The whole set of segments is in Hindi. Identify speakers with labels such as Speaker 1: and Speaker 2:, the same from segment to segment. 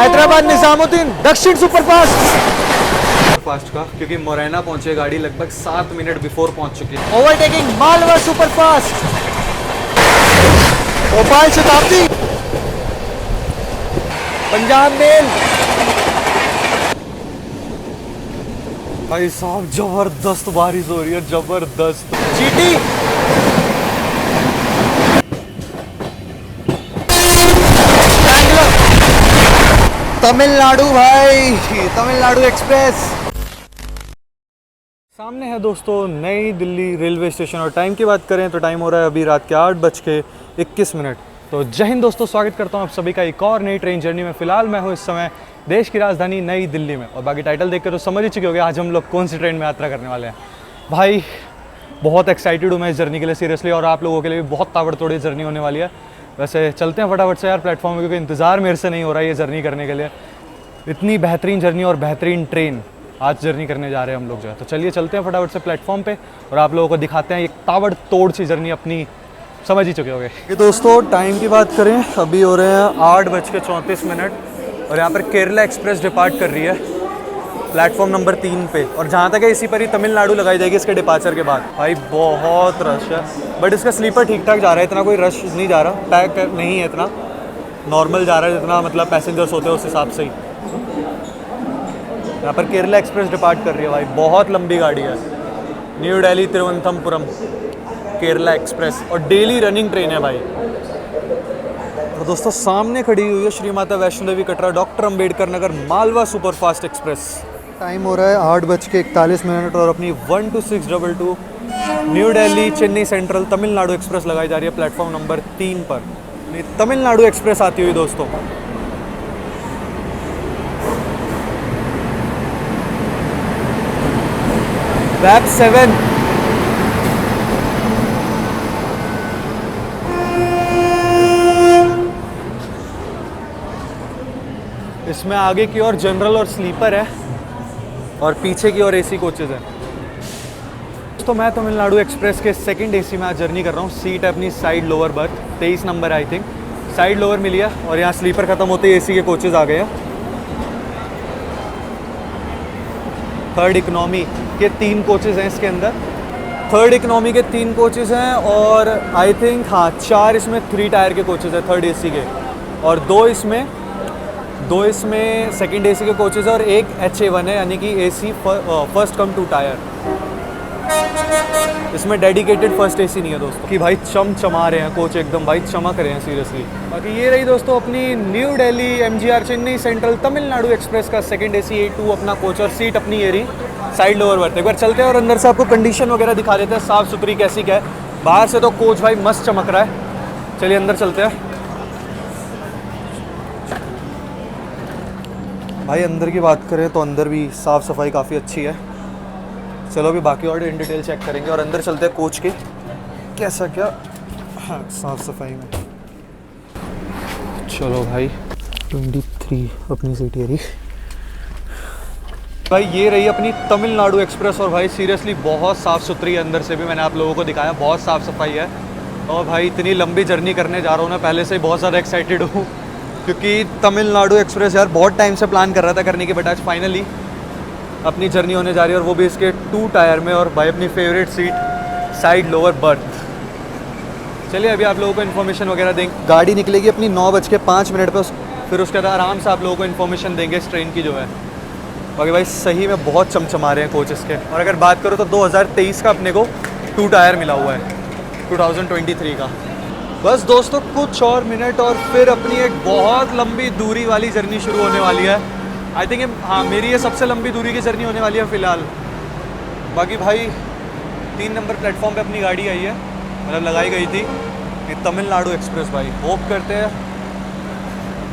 Speaker 1: हैदराबाद निजामुद्दीन दक्षिण सुपरफास्ट फास्ट का, क्योंकि मोरैना पहुंचे गाड़ी लगभग 7 मिनट बिफोर पहुंच चुकी है। ओवरटेकिंग मालवा सुपरफास्ट, भोपाल शताब्दी, पंजाब मेल। भाई साहब जबरदस्त बारिश हो रही है, जबरदस्त। जीटी, तमिलनाडु भाई, तमिलनाडु एक्सप्रेस। सामने है दोस्तों नई दिल्ली रेलवे स्टेशन, और टाइम की बात करें तो टाइम हो रहा है अभी रात के 8:21। तो जय हिंद दोस्तों, स्वागत करता हूं आप सभी का एक और नई ट्रेन जर्नी में। फिलहाल मैं हूं इस समय देश की राजधानी नई दिल्ली में, और बाकी टाइटल देखकर तो समझ ही चुके होंगे आज हम लोग कौन सी ट्रेन में यात्रा करने वाले हैं। भाई बहुत एक्साइटेड हूँ मैं इस जर्नी के लिए सीरियसली, और आप लोगों के लिए भी बहुत ताबड़तोड़ जर्नी होने वाली है। वैसे चलते हैं फटाफट से यार प्लेटफॉर्म में, क्योंकि इंतज़ार मेरे से नहीं हो रहा है ये जर्नी करने के लिए। इतनी बेहतरीन जर्नी और बेहतरीन ट्रेन आज जर्नी करने जा रहे हैं हम लोग जो है। तो चलिए चलते हैं फटाफट से प्लेटफॉर्म पे, और आप लोगों को दिखाते हैं एक ताबड़तोड़ सी जर्नी अपनी, समझ ही चुके होंगे। ये दोस्तों टाइम की बात करें अभी हो रहे हैं 8:34, और यहाँ पर केरला एक्सप्रेस डिपार्ट कर रही है प्लेटफॉर्म नंबर 3 पे, और जहाँ तक है इसी पर ही तमिलनाडु लगाई जाएगी इसके डिपार्चर के बाद। भाई बहुत रश है, बट इसका स्लीपर ठीक ठाक जा रहा है, इतना कोई रश नहीं जा रहा, पैक नहीं है इतना, नॉर्मल जा रहा है जितना मतलब पैसेंजर्स होते हैं उस हिसाब से ही। यहाँ पर केरला एक्सप्रेस डिपार्ट कर रही है भाई, बहुत लंबी गाड़ी है। न्यू दिल्ली तिरुवनंतपुरम केरला एक्सप्रेस, और डेली रनिंग ट्रेन है भाई। और दोस्तों सामने खड़ी हुई है Shri Mata Vaishno Devi Katra doctor Ambedkar Nagar Malwa superfast express. Time हो रहा है 8:41, और अपनी 12622 new Delhi Chennai central Tamil Nadu express लगाई जा रही है प्लेटफॉर्म नंबर 3 पर। तमिलनाडु एक्सप्रेस आती हुई दोस्तों। वैप 7 इसमें आगे की ओर जनरल और स्लीपर है, और पीछे की ओर एसी कोचेज है। तो मैं तमिलनाडु एक्सप्रेस के सेकंड एसी में आज जर्नी कर रहा हूँ। सीट है अपनी side lower berth, 23 number I think side lower मिली है, और यहाँ स्लीपर खत्म होते ही एसी के कोचेज आ गए हैं। थर्ड इकोनॉमी के 3 कोचेज हैं इसके अंदर, थर्ड इकोनॉमी के 3 कोचेज हैं, और आई थिंक हाँ 4 इसमें 3 टायर के कोचेज हैं थर्ड एसी के, और दो इसमें सेकंड एसी के कोचेज है, और एक HA1 है, यानी कि एसी फर्स्ट कम 2 टायर। इसमें डेडिकेटेड फर्स्ट एसी नहीं है दोस्तों। कि भाई चमचमा रहे हैं कोच, एकदम भाई चमक रहे हैं सीरियसली। बाकी ये रही दोस्तों अपनी new Delhi MGR Chennai central Tamil Nadu express का सेकंड एसी A2 अपना कोच, और सीट अपनी ये रही साइड लोअर बर्थ। एक बार चलते हैं और अंदर से आपको कंडीशन वगैरह दिखा देते हैं, साफ़ सुथरी कैसी क्या है। बाहर से तो कोच भाई मस्त चमक रहा है। चलिए अंदर चलते हैं भाई। अंदर की बात करें तो अंदर भी साफ़ सफाई काफ़ी अच्छी है। चलो अभी बाकी और इन डिटेल चेक करेंगे, और अंदर चलते हैं कोच के कैसा क्या साफ़ सफाई में। चलो भाई 23 अपनी सीट ये रही भाई, ये रही अपनी तमिलनाडु एक्सप्रेस, और भाई सीरियसली बहुत साफ़ सुथरी है। अंदर से भी मैंने आप लोगों को दिखाया, बहुत साफ़ सफाई है। और भाई इतनी लंबी जर्नी करने जा रहा हूँ ना, पहले से ही बहुत ज़्यादा एक्साइटेड हूँ, क्योंकि तमिलनाडु एक्सप्रेस यार बहुत टाइम से प्लान कर रहा था करने की, बट आज फाइनली अपनी जर्नी होने जा रही है, और वो भी इसके 2 टायर में, और भाई अपनी favourite seat side lower birth. चलिए अभी आप लोगों को इन्फॉर्मेशन वगैरह देंगे। गाड़ी निकलेगी अपनी 9:05 पर, फिर उसके बाद आराम से आप लोगों को इन्फॉर्मेशन देंगे इस ट्रेन की जो है। बाकी भाई सही में बहुत चमचमा रहे हैं कोच इसके। और अगर बात करो तो 2023 का अपने को 2 टायर मिला हुआ है, 2023 का। बस दोस्तों कुछ और मिनट और फिर अपनी एक बहुत लंबी दूरी वाली जर्नी शुरू होने वाली है। आई थिंक हाँ मेरी ये सबसे लंबी दूरी की जर्नी होने वाली है फ़िलहाल। बाकी भाई 3 नंबर प्लेटफॉर्म पे अपनी गाड़ी आई है, मतलब लगाई गई थी, ये तमिलनाडु एक्सप्रेस। भाई होप करते हैं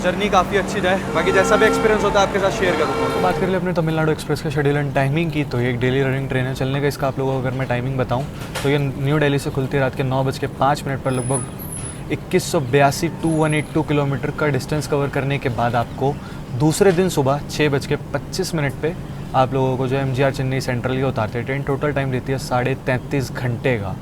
Speaker 1: जर्नी काफ़ी अच्छी जाए। बाकी जैसा भी एक्सपीरियंस होता है आपके साथ शेयर करूँगा। तो बात कर ले अपने तमिलनाडु एक्सप्रेस के शेड्यूल एंड टाइमिंग की, तो ये एक डेली रनिंग ट्रेन है। चलने का इसका आप लोगों को अगर मैं टाइमिंग बताऊँ तो ये न्यू दिल्ली से खुलती है रात के 9:05 पर, लगभग 2182 282 किलोमीटर का डिस्टेंस कवर करने के बाद आपको दूसरे दिन सुबह 6:25 पे आप लोगों को जो MGR चेन्नई सेंट्रल ये उतारते हैं। ट्रेन टोटल टाइम रहती है 33.5 घंटे का।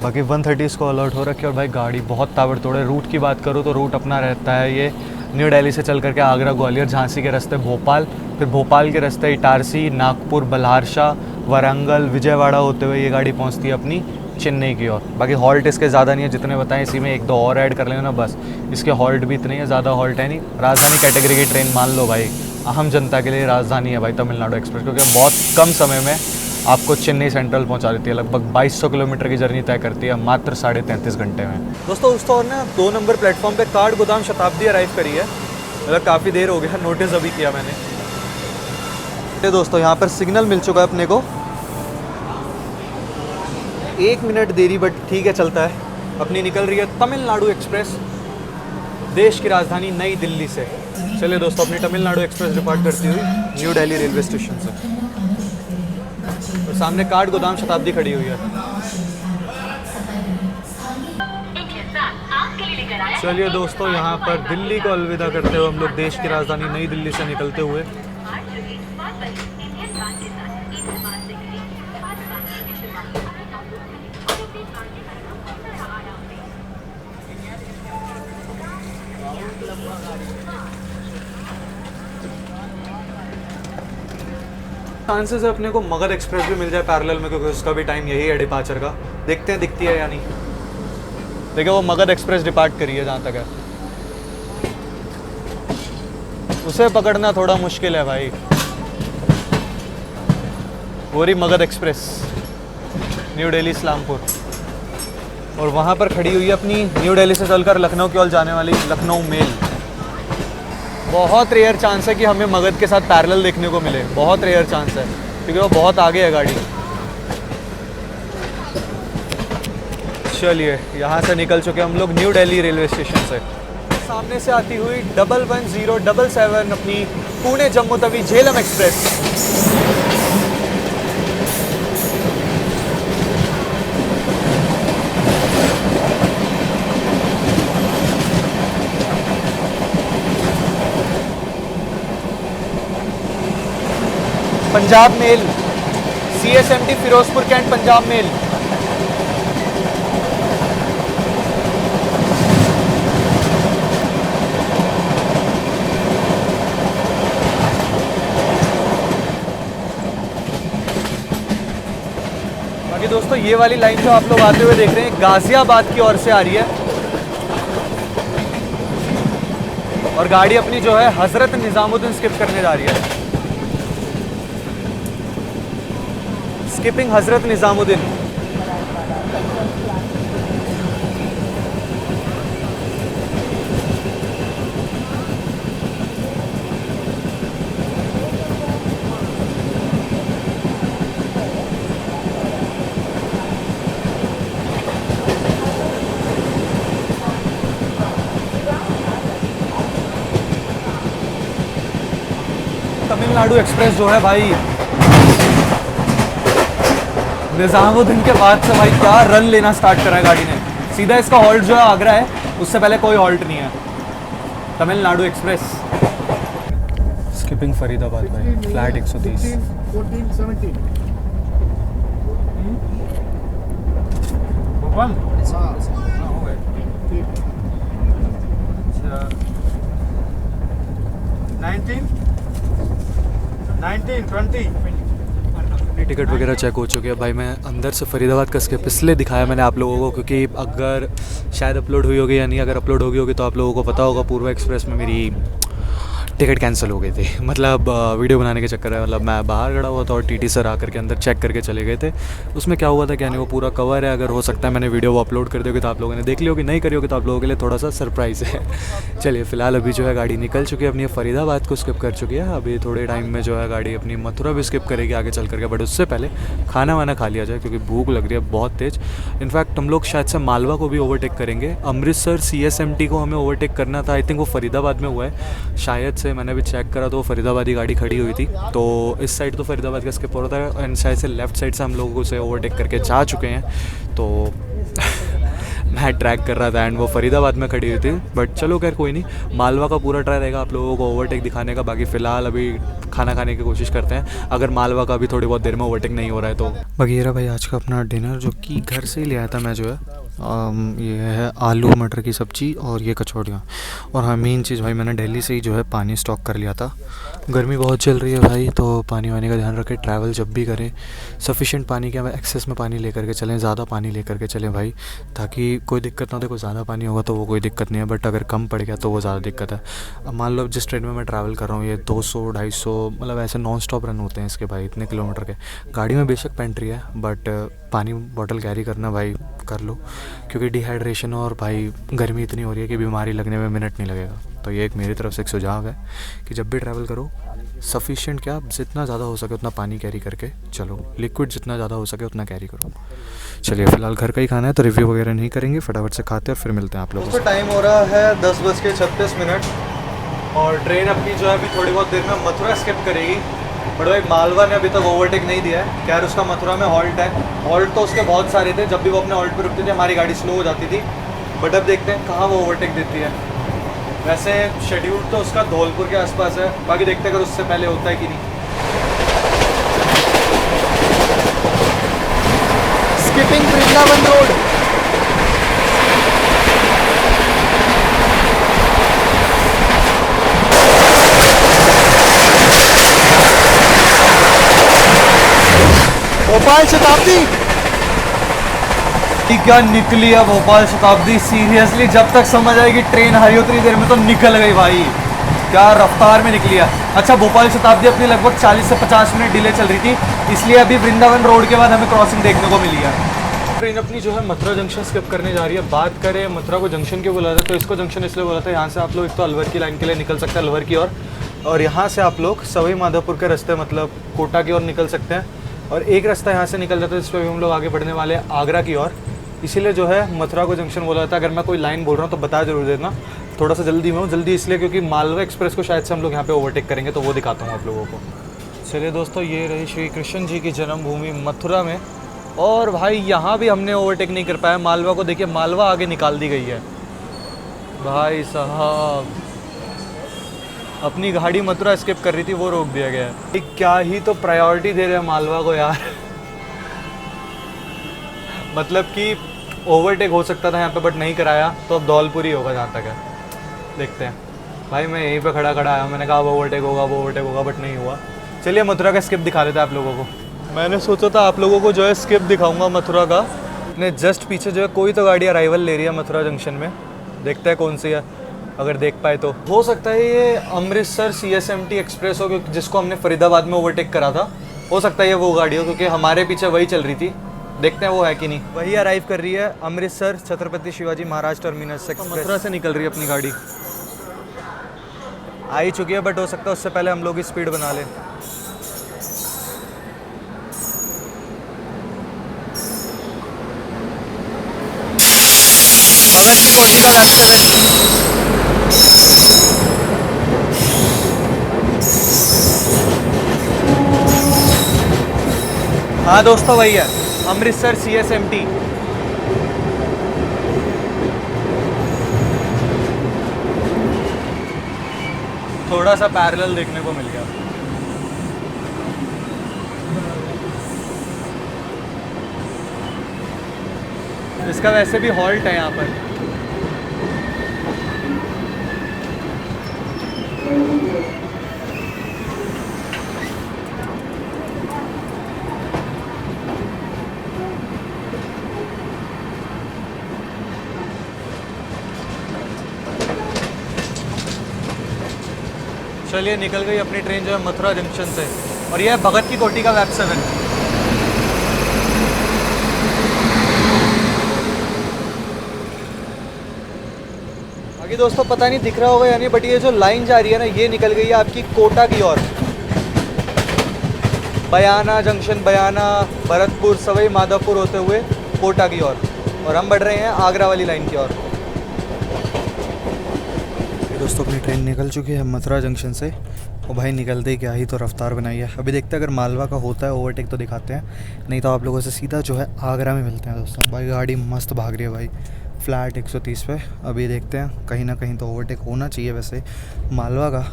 Speaker 1: बाकी 1:30 को अलर्ट हो रखी है, और भाई गाड़ी बहुत ताबड़तोड़ है। रूट की बात करूँ तो रूट अपना रहता है ये न्यू दिल्ली से चल करके आगरा, ग्वालियर, झांसी के रास्ते भोपाल, फिर भोपाल के रास्ते इटारसी, नागपुर, बल्हारशाह, वारंगल, विजयवाड़ा होते हुए ये गाड़ी पहुंचती है अपनी चेन्नई की ओर। बाकी हॉल्ट इसके ज़्यादा नहीं है, जितने बताएं इसी में 1-2 और ऐड कर लेना ना बस। इसके हॉल्ट भी इतने हैं, ज़्यादा हॉल्ट है नहीं। राजधानी कैटेगरी की ट्रेन मान लो भाई, आम जनता के लिए राजधानी है भाई तमिलनाडु एक्सप्रेस, क्योंकि बहुत कम समय में आपको चेन्नई सेंट्रल पहुंचा देती है। लगभग 2200 किलोमीटर की जर्नी तय करती है मात्र 33.5 घंटे में। दोस्तों उस तो ना 2 नंबर प्लेटफॉर्म पे काठगोदाम शताब्दी अराइव करी है, मतलब काफ़ी देर हो गया, नोटिस अभी किया मैंने। ये दोस्तों यहाँ पर सिग्नल मिल चुका है अपने को, 1 मिनट देरी बट ठीक है, चलता है। अपनी निकल रही है तमिलनाडु एक्सप्रेस देश की राजधानी नई दिल्ली से। चलिए दोस्तों अपनी तमिलनाडु एक्सप्रेस डिपार्ट करती हुई न्यू दिल्ली रेलवे स्टेशन से। तो सामने काठगोदाम शताब्दी खड़ी हुई है। चलिए दोस्तों यहाँ पर दिल्ली को अलविदा करते हुए हम लोग देश की राजधानी नई दिल्ली से निकलते हुए चांसेस है अपने को मगध एक्सप्रेस भी मिल जाए पैरेलल में, क्योंकि उसका भी टाइम यही है डिपार्चर का। देखते हैं दिखती है या नहीं। देखिए वो मगध एक्सप्रेस डिपार्ट करी है जहाँ तक है, उसे पकड़ना थोड़ा मुश्किल है भाई। वो रही मगध एक्सप्रेस न्यू दिल्ली इस्लामपुर, और वहाँ पर खड़ी हुई है अपनी न्यू दिल्ली से चलकर लखनऊ की ओर जाने वाली लखनऊ मेल। बहुत रेयर चांस है कि हमें मगध के साथ पैरेलल देखने को मिले, बहुत रेयर चांस है, क्योंकि वो बहुत आगे है गाड़ी। चलिए यहाँ से निकल चुके हम लोग न्यू दिल्ली रेलवे स्टेशन से। सामने से आती हुई 11077 अपनी Pune Jammu Tawi Jhelum express. Punjab mail CSMT Firozpur cantt Punjab mail. बाकी दोस्तों ये वाली लाइन जो आप लोग आते हुए देख रहे हैं गाजियाबाद की ओर से आ रही है, और गाड़ी अपनी जो है हजरत निजामुद्दीन स्किप करने जा रही है। स्किपिंग हजरत निजामुद्दीन। तमिलनाडु एक्सप्रेस जो है भाई निजामुद्दीन के बाद से भाई क्या रन लेना स्टार्ट करा है गाड़ी ने। सीधा इसका हॉल्ट जो है आगरा है, उससे पहले कोई हॉल्ट नहीं है। तमिलनाडु एक्सप्रेस स्किपिंग फरीदाबाद भाई, फ्लैट 130।
Speaker 2: 14, 17 भोपाल। हो गए ठीक। 19, 20
Speaker 1: टिकट वगैरह चेक हो चुके हैं भाई। मैं अंदर से फरीदाबाद का स्किप इसलिए दिखाया मैंने आप लोगों को, क्योंकि अगर शायद अपलोड हुई होगी या नहीं, अगर अपलोड होगी होगी तो आप लोगों को पता होगा पूर्वा एक्सप्रेस में मेरी टिकट कैंसिल हो गई थी। मतलब वीडियो बनाने के चक्कर में, मतलब मैं बाहर खड़ा हुआ था और टीटी सर आकर के अंदर चेक करके चले गए थे। उसमें क्या हुआ था क्या नहीं, वो पूरा कवर है। अगर हो सकता है मैंने वीडियो वो अपलोड कर दी होगी तो आप लोगों ने देख ली होगी, नहीं करी होगी तो आप लोगों के लिए थोड़ा सा सरप्राइज़ है। चलिए फ़िलहाल अभी जो है गाड़ी निकल चुकी है, अपनी फरीदाबाद को स्किप कर चुकी है। अभी थोड़े टाइम में जो है गाड़ी अपनी मथुरा भी स्किप करेगी आगे चल करके, बट उससे पहले खाना वाना खा लिया जाए क्योंकि भूख लग रही है बहुत तेज़। इनफैक्ट हम लोग शायद से मालवा को भी ओवरटेक करेंगे। अमृतसर CSMT को हमें ओवरटेक करना था, आई थिंक वो फरीदाबाद में हुआ है शायद से, मैंने भी चेक करा तो फरीदाबाद ही गाड़ी खड़ी हुई थी। तो इस साइड तो फरीदाबाद का स्किप हो रहा था, एंड शायद से लेफ्ट साइड से हम लोगों से ओवरटेक करके जा चुके हैं। तो मैं ट्रैक कर रहा था एंड वो फरीदाबाद में खड़ी हुई थी, बट चलो खैर कोई नहीं, मालवा का पूरा ट्राई रहेगा आप लोगों को ओवरटेक दिखाने का। बाकी फ़िलहाल अभी खाना खाने की कोशिश करते हैं, अगर मालवा का भी थोड़ी बहुत देर में ओवरटेक नहीं हो रहा है तो। बाकी ये रहा भाई आज का अपना डिनर, जो कि घर से ही ले आया था मैं जो है। ये है आलू मटर की सब्ज़ी और ये कचौड़ियाँ। और हाँ, मेन चीज़ भाई, मैंने दिल्ली से ही जो है पानी स्टॉक कर लिया था। गर्मी बहुत चल रही है भाई, तो पानी वानी का ध्यान रखें। ट्रैवल जब भी करें सफिशिएंट पानी के, एक्सेस में पानी लेकर के चलें, ज़्यादा पानी लेकर के चलें भाई, ताकि कोई दिक्कत ना हो। देखो ज़्यादा पानी होगा तो वो कोई दिक्कत नहीं है, बट अगर कम पड़ गया तो वो ज़्यादा दिक्कत है। अब मान लो जिस ट्रेन में मैं ट्रैवल कर रहा हूँ, ये 200-250 मतलब ऐसे नॉन स्टॉप रन होते हैं इसके भाई, इतने किलोमीटर के। गाड़ी में बेशक पेंट्री है, बट पानी बॉटल कैरी करना भाई कर लो, क्योंकि डिहाइड्रेशन और भाई गर्मी इतनी हो रही है कि बीमारी लगने में मिनट नहीं लगेगा। तो ये एक मेरी तरफ से एक सुझाव है कि जब भी ट्रैवल करो सफिशिएंट क्या, जितना ज़्यादा हो सके उतना पानी कैरी करके चलो। लिक्विड जितना ज़्यादा हो सके उतना कैरी करो। चलिए, फ़िलहाल घर का ही खाना है तो रिव्यू वगैरह नहीं करेंगे, फटाफट से खाते हैं और फिर मिलते हैं आप लोगों से। टाइम हो रहा है 10:36 और ट्रेन अपनी जो है अभी थोड़ी बहुत देर में मथुरा स्किप करेगी। बट भाई मालवा ने अभी तक ओवरटेक नहीं दिया है। खैर उसका मथुरा में हॉल्ट है। हॉल्ट तो उसके बहुत सारे थे, जब भी वो अपने हॉल्ट पर रुकती थी हमारी गाड़ी स्लो हो जाती थी। बट अब देखते हैं कहाँ वो ओवरटेक देती है। वैसे शेड्यूल तो उसका धौलपुर के आसपास है, बाकी देखते हैं अगर उससे पहले होता है कि नहीं। Skipping Vrindavan road. भोपाल शताब्दी क्या निकली है भोपाल शताब्दी। सीरियसली जब तक समझ आएगी ट्रेन हरी उतनी देर में तो निकल गई भाई, क्या रफ्तार में निकली है। अच्छा, भोपाल शताब्दी अपनी लगभग 40 से 50 मिनट डिले चल रही थी, इसलिए अभी वृंदावन रोड के बाद हमें क्रॉसिंग देखने को मिली है। ट्रेन अपनी जो है मथुरा जंक्शन स्किप करने जा रही है। बात करें मथुरा को जंक्शन क्यों बोला था, तो इसको जंक्शन इसलिए बोला था, यहाँ से आप लोग एक तो अलवर की लाइन के लिए निकल सकते हैं, अलवर की और यहाँ से आप लोग सवाई माधोपुर के रास्ते मतलब कोटा की ओर निकल सकते हैं। और एक रास्ता यहाँ से निकल जाता है जिस पर भी हम लोग आगे बढ़ने वाले हैं, आगरा की ओर। इसीलिए जो है मथुरा को जंक्शन बोला जाता है। अगर मैं कोई लाइन बोल रहा हूँ तो बता जरूर देना, थोड़ा सा जल्दी में हूँ। जल्दी इसलिए क्योंकि मालवा एक्सप्रेस को शायद से हम लोग यहाँ पे ओवरटेक करेंगे, तो वो दिखाता हूँ आप लोगों को। चलिए दोस्तों, ये रही श्री कृष्ण जी की जन्मभूमि मथुरा में। और भाई यहाँ भी हमने ओवरटेक नहीं कर पाया मालवा को। देखिए मालवा आगे निकाल दी गई है भाई साहब। अपनी गाड़ी मथुरा स्किप कर रही थी, वो रोक दिया गया है। क्या ही तो प्रायोरिटी दे रहे हैं मालवा को यार। मतलब कि ओवरटेक हो सकता था यहाँ पे, बट नहीं कराया, तो अब धौलपुर ही होगा जहाँ तक है। देखते हैं भाई, मैं यहीं पे खड़ा आया, मैंने कहा वो ओवरटेक होगा, बट नहीं हुआ। चलिए मथुरा का स्किप दिखा देते हैं आप लोगों को। मैंने सोचा था आप लोगों को जो है स्किप दिखाऊंगा मथुरा का। अपने जस्ट पीछे जो है कोई तो गाड़ी अराइवल ले रही है मथुरा जंक्शन में, देखते हैं कौन सी है, अगर देख पाए तो। हो सकता है ये अमृतसर CSMT एक्सप्रेस हो, क्योंकि जिसको हमने फरीदाबाद में ओवरटेक करा था, हो सकता है ये वो गाड़ी हो, क्योंकि हमारे पीछे वही चल रही थी। देखते हैं वो है कि नहीं। वही अराइव कर रही है अमृतसर छत्रपति शिवाजी महाराज टर्मिनस एक्सप्रेस। मथुरा से निकल रही है अपनी गाड़ी, आ ही चुकी है, बट हो सकता है उससे पहले हम लोग स्पीड बना लें। भगत की कोठी का हाँ दोस्तों, वही है अमृतसर CSMT। थोड़ा सा पैरेलल देखने को मिल गया। इसका वैसे भी हॉल्ट है यहाँ पर। चलिए, निकल गई अपनी ट्रेन जो है मथुरा जंक्शन से, और यह है भगत की कोठी का वेब 7। बाकी दोस्तों पता नहीं दिख रहा होगा या नहीं, बट ये जो लाइन जा रही है ना, ये निकल गई है आपकी कोटा की ओर। बयाना जंक्शन, बयाना, भरतपुर, सवाई माधोपुर होते हुए कोटा की ओर, और हम बढ़ रहे हैं आगरा वाली लाइन की ओर। दोस्तों अपनी ट्रेन निकल चुकी है मथुरा जंक्शन से, और भाई निकलते ही क्या ही तो रफ्तार बनाई है। अभी देखते हैं अगर मालवा का होता है ओवरटेक तो दिखाते हैं, नहीं तो आप लोगों से सीधा जो है आगरा में मिलते हैं दोस्तों। भाई गाड़ी मस्त भाग रही है भाई, फ्लैट 130 पे। अभी देखते हैं कहीं ना कहीं तो ओवरटेक होना चाहिए वैसे मालवा का।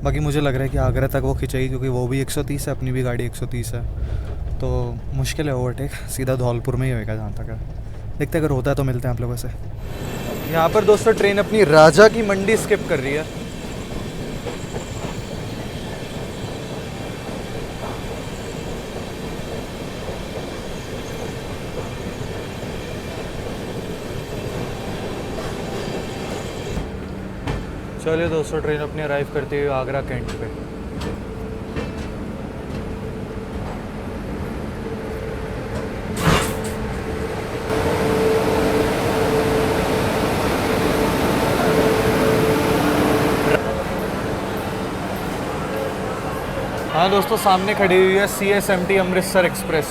Speaker 1: बाकी मुझे लग रहा है कि आगरा तक वो खिंचेगी, क्योंकि वो भी 130 है, अपनी भी गाड़ी 130 है, तो मुश्किल है ओवरटेक। सीधा धौलपुर में ही होएगा जहाँ तक है। देखते अगर होता है तो मिलते हैं आप लोगों से। यहाँ पर दोस्तों ट्रेन अपनी राजा की मंडी स्किप कर रही है। चलिए दोस्तों ट्रेन अपनी अराइव करती है आगरा कैंट पे। हाँ दोस्तों सामने खड़ी हुई है CSMT अमृतसर एक्सप्रेस।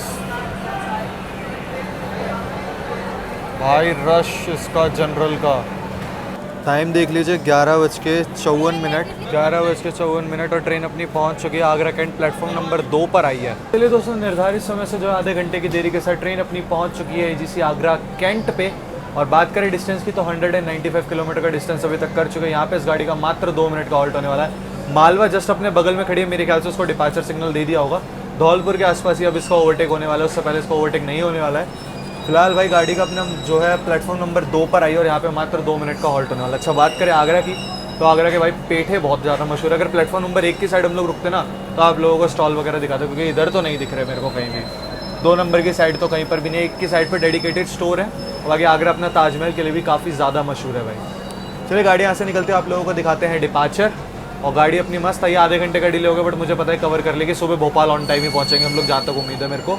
Speaker 1: भाई रश इसका जनरल का। टाइम देख लीजिए 11:54 और ट्रेन अपनी पहुंच चुकी है आगरा कैंट प्लेटफॉर्म नंबर 2 पर आई है। चलिए दोस्तों निर्धारित समय से जो है आधे घंटे की देरी के साथ ट्रेन अपनी पहुंच चुकी है AGC आगरा कैंट पे। और बात करें डिस्टेंस की तो 195 किलोमीटर का डिस्टेंस अभी तक कर चुके हैं। यहाँ पे इस गाड़ी का मात्र 2 मिनट का हॉल्ट होने वाला है। मालवा जस्ट अपने बगल में खड़ी है, मेरे ख्याल से उसको डिपार्चर सिग्नल दे दिया होगा। धौलपुर के आसपास ही अब इसका ओवरटेक होने वाला है, उससे पहले इसका ओवरटेक नहीं होने वाला है। फिलहाल भाई गाड़ी का अपना जो है प्लेटफॉर्म नंबर 2 पर आई और यहाँ पे मात्र 2 मिनट का हॉल्ट होने वाला है। अच्छा बात करें आगरा की तो आगरा के भाई पेठे बहुत ज़्यादा मशहूर है। अगर प्लेटफॉर्म नंबर 1 की साइड हम लोग रुकते ना तो आप लोगों को स्टॉल वगैरह दिखाते, क्योंकि इधर तो नहीं दिख रहे मेरे को कहीं भी। 2 नंबर की साइड तो कहीं पर भी नहीं, 1 की साइड पर डेडिकेटेड स्टोर है। और बाकी आगरा अपना ताजमहल के लिए भी काफ़ी ज़्यादा मशहूर है भाई। चलिए गाड़ी यहाँ से निकलते हैं, आप लोगों को दिखाते हैं डिपार्चर। और गाड़ी अपनी मस्त आई, आधे घंटे का डिले हो गया बट मुझे पता है कवर कर लेगी। सुबह भोपाल ऑन टाइम ही पहुँचेंगे हम लोग, जहाँ तक उम्मीद है मेरे को।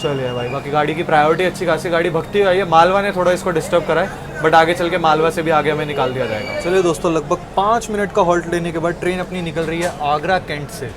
Speaker 1: चलिए भाई बाकी गाड़ी की प्रायोरिटी अच्छी खासी गाड़ी भगती हुई है। मालवा ने थोड़ा इसको डिस्टर्ब करा है बट आगे चल के मालवा से भी आगे हमें निकाल दिया जाएगा। चलिए दोस्तों लगभग 5 मिनट का हॉल्ट लेने के बाद ट्रेन अपनी निकल रही है आगरा कैंट से।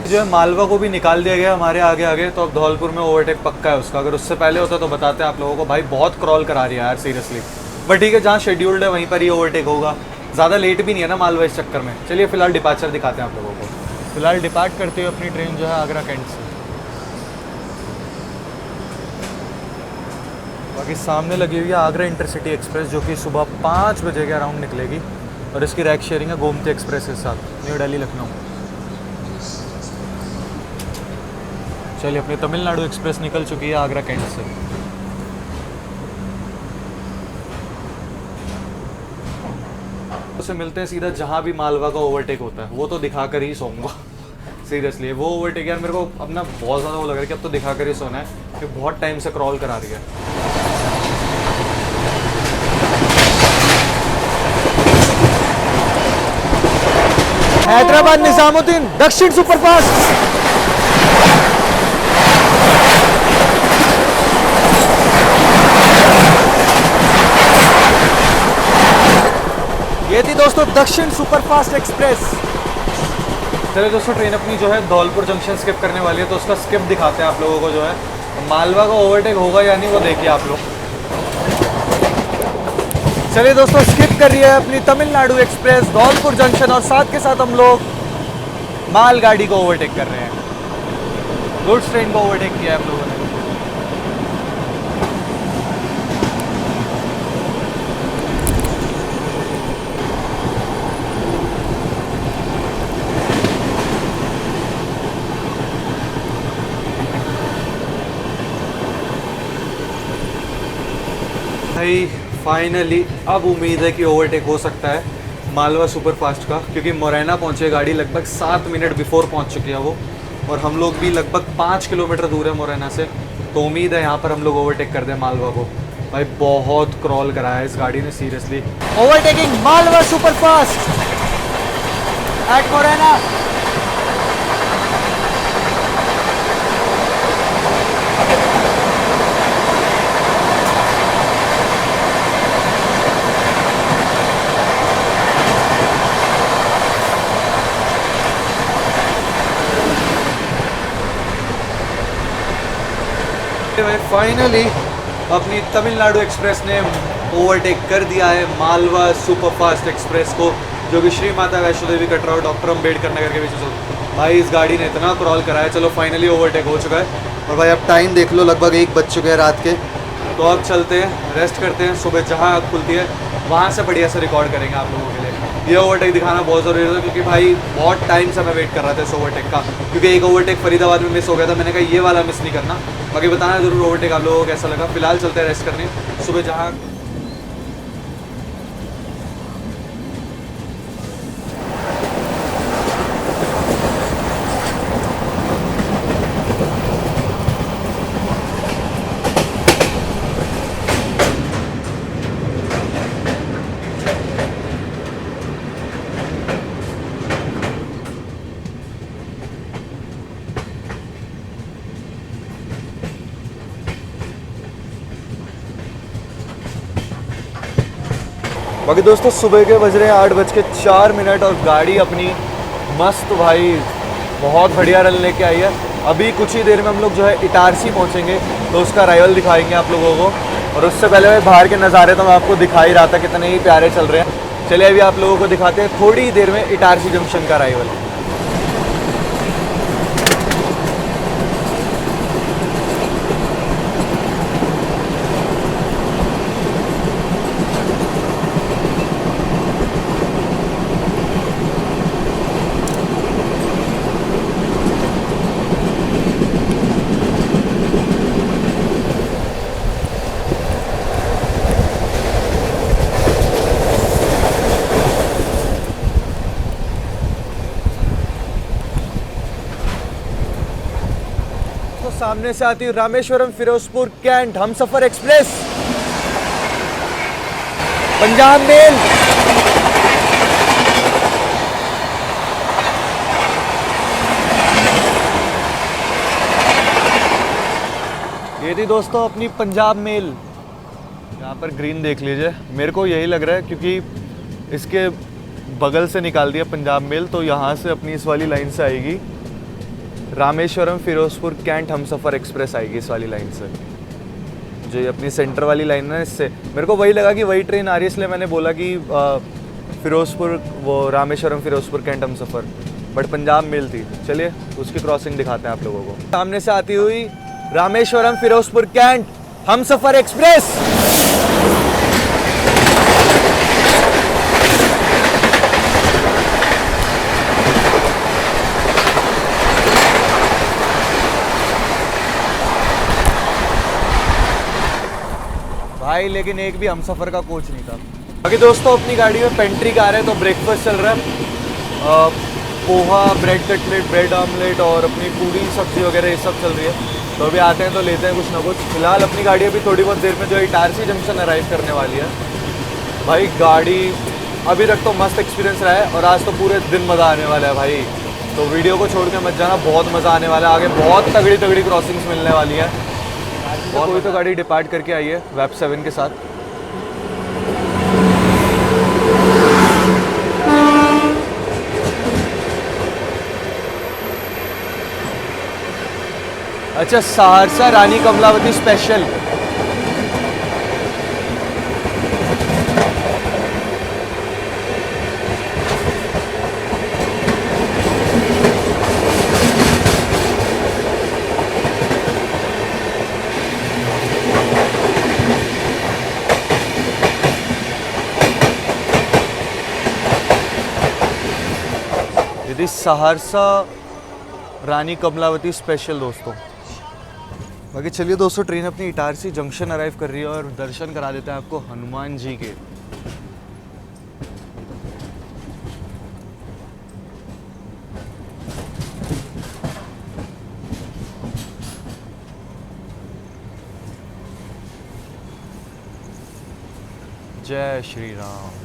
Speaker 1: जो है मालवा को भी निकाल दिया गया हमारे आगे आगे, तो अब धौलपुर में ओवरटेक पक्का है उसका। अगर उससे पहले होता तो बताते हैं आप लोगों को। भाई बहुत क्रॉल करा रही है यार सीरियसली, बट ठीक है जहाँ शेड्यूल्ड है वहीं पर ही ओवरटेक होगा। ज़्यादा लेट भी नहीं है ना मालवा इस चक्कर में। चलिए फिलहाल डिपार्चर दिखाते हैं आप लोगों को। फिलहाल डिपार्ट करते हुए अपनी ट्रेन जो है आगरा कैंट से। बाकी सामने लगी हुई है आगरा इंटरसिटी एक्सप्रेस जो कि सुबह 5 बजे के अराउंड निकलेगी और इसकी रैक शेयरिंग है गोमती एक्सप्रेस के साथ, न्यू दिल्ली लखनऊ। चलिए अपनी तमिलनाडु एक्सप्रेस निकल चुकी है आगरा कैंट से। उससे मिलते हैं सीधा जहाँ भी मालवा का ओवरटेक होता है, वो तो दिखा कर ही सोऊंगा सीरियसली। वो ओवरटेक यार मेरे को अपना बहुत ज़्यादा वो लग रहा है कि अब तो दिखा कर ही सोना है, क्योंकि बहुत टाइम से क्रॉल करा रही है। हैदराबाद निजामुद्दीन दक्षिण सुपरफास्ट। ये थी दोस्तों दक्षिण सुपरफास्ट एक्सप्रेस। चलिए दोस्तों ट्रेन अपनी जो है धौलपुर जंक्शन स्किप करने वाली है, तो उसका स्किप दिखाते हैं आप लोगों को। जो है मालवा का ओवरटेक होगा या नहीं वो देखिए आप लोग। चलिए दोस्तों स्किप कर रही है अपनी तमिलनाडु एक्सप्रेस धौलपुर जंक्शन और साथ के साथ हम लोग मालगाड़ी को ओवरटेक कर रहे हैं। गुड्स ट्रेन को ओवरटेक किया है हम लोगों ने। भाई फाइनली अब उम्मीद है कि ओवरटेक हो सकता है मालवा सुपरफास्ट का, क्योंकि मोरैना पहुंचे गाड़ी लगभग 7 मिनट बिफोर पहुंच चुकी है वो, और हम लोग भी लगभग 5 किलोमीटर दूर है मोरैना से। तो उम्मीद है यहाँ पर हम लोग ओवरटेक कर दें मालवा को। भाई बहुत क्रॉल कराया है इस गाड़ी ने seriously. Overtaking Malwa superfast at Morena. Finally अपनी तमिलनाडु एक्सप्रेस ने ओवरटेक कर दिया है मालवा सुपरफास्ट एक्सप्रेस को, जो कि श्री माता वैष्णो देवी कटरा और डॉक्टर अम्बेडकर नगर के बीच में। भाई इस गाड़ी ने इतना क्रॉल कराया, चलो फाइनली ओवरटेक हो चुका है। और भाई अब टाइम देख लो लगभग 1 बज चुके हैं रात के। तो अब चलते हैं, रेस्ट करते हैं, सुबह जहाँ आँख खुलती है वहाँ से बढ़िया से रिकॉर्ड करेंगे आप लोगों के लिए। ये ओवरटेक दिखाना बहुत ज़रूरी था क्योंकि भाई बहुत टाइम से मैं वेट कर रहा था इस ओवरटेक का, क्योंकि एक ओवरटेक फरीदाबाद में मिस हो गया था। मैंने कहा ये वाला मिस नहीं करना। बाकी बताना जरूर ओवरटेक आप लोगों को कैसा लगा। फिलहाल चलते हैं रेस्ट करने। सुबह जहाँ बाकी दोस्तों सुबह के बज रहे हैं 8:04 और गाड़ी अपनी मस्त भाई बहुत बढ़िया रन लेके आई है। अभी कुछ ही देर में हम लोग जो है इटारसी पहुंचेंगे तो उसका अराइवल दिखाएंगे आप लोगों को। और उससे पहले मैं बाहर के नज़ारे तो मैं आपको दिखा ही रहा था कितने ही प्यारे चल रहे हैं। चलिए अभी आप लोगों को दिखाते हैं थोड़ी ही देर में इटारसी जंक्शन का अराइवल। तो सामने से आती हुई Rameswaram Firozpur cantt Humsafar express, Punjab mail. ये थी दोस्तों अपनी पंजाब मेल। यहाँ पर ग्रीन देख लीजिए, मेरे को यही लग रहा है क्योंकि इसके बगल से निकाल दिया पंजाब मेल, तो यहाँ से अपनी इस वाली लाइन से आएगी रामेश्वरम फिरोजपुर कैंट हमसफर एक्सप्रेस आएगी इस वाली लाइन से। जो ये अपनी सेंटर वाली लाइन है इससे मेरे को वही लगा कि वही ट्रेन आ रही है, इसलिए मैंने बोला कि फिरोजपुर वो Rameswaram Firozpur cantt Humsafar, but Punjab mail थी। चलिए उसकी क्रॉसिंग दिखाते हैं आप लोगों को। सामने से आती हुई रामेश्वरम फिरोजपुर कैंट हमसफर एक्सप्रेस। भाई लेकिन एक भी हमसफर का कोच नहीं था। बाकी दोस्तों अपनी गाड़ी में पेंट्री कार है तो ब्रेकफास्ट चल रहा है। Poha, bread cutlet, bread omelette और अपनी पूरी सब्जी वगैरह ये सब चल रही है। तो अभी आते हैं तो लेते हैं कुछ ना कुछ। फिलहाल अपनी गाड़ी अभी थोड़ी बहुत देर में जो है इटारसी जंक्शन अराइव करने वाली है। भाई गाड़ी अभी तक तो मस्त एक्सपीरियंस रहा है और आज तो पूरे दिन मज़ा आने वाला है भाई। तो वीडियो को छोड़ के मत जाना, बहुत मज़ा आने वाला है। आगे बहुत तगड़ी तगड़ी क्रॉसिंग्स मिलने वाली है। और कोई तो गाड़ी डिपार्ट करके आई है वेब 7 के साथ। अच्छा, सहरसा रानी कमलावती स्पेशल। यदि सहरसा रानी कमलावती स्पेशल दोस्तों। बाकी चलिए दोस्तों ट्रेन अपनी इटारसी जंक्शन अराइव कर रही है और दर्शन करा देते हैं आपको हनुमान जी के। जय श्री राम।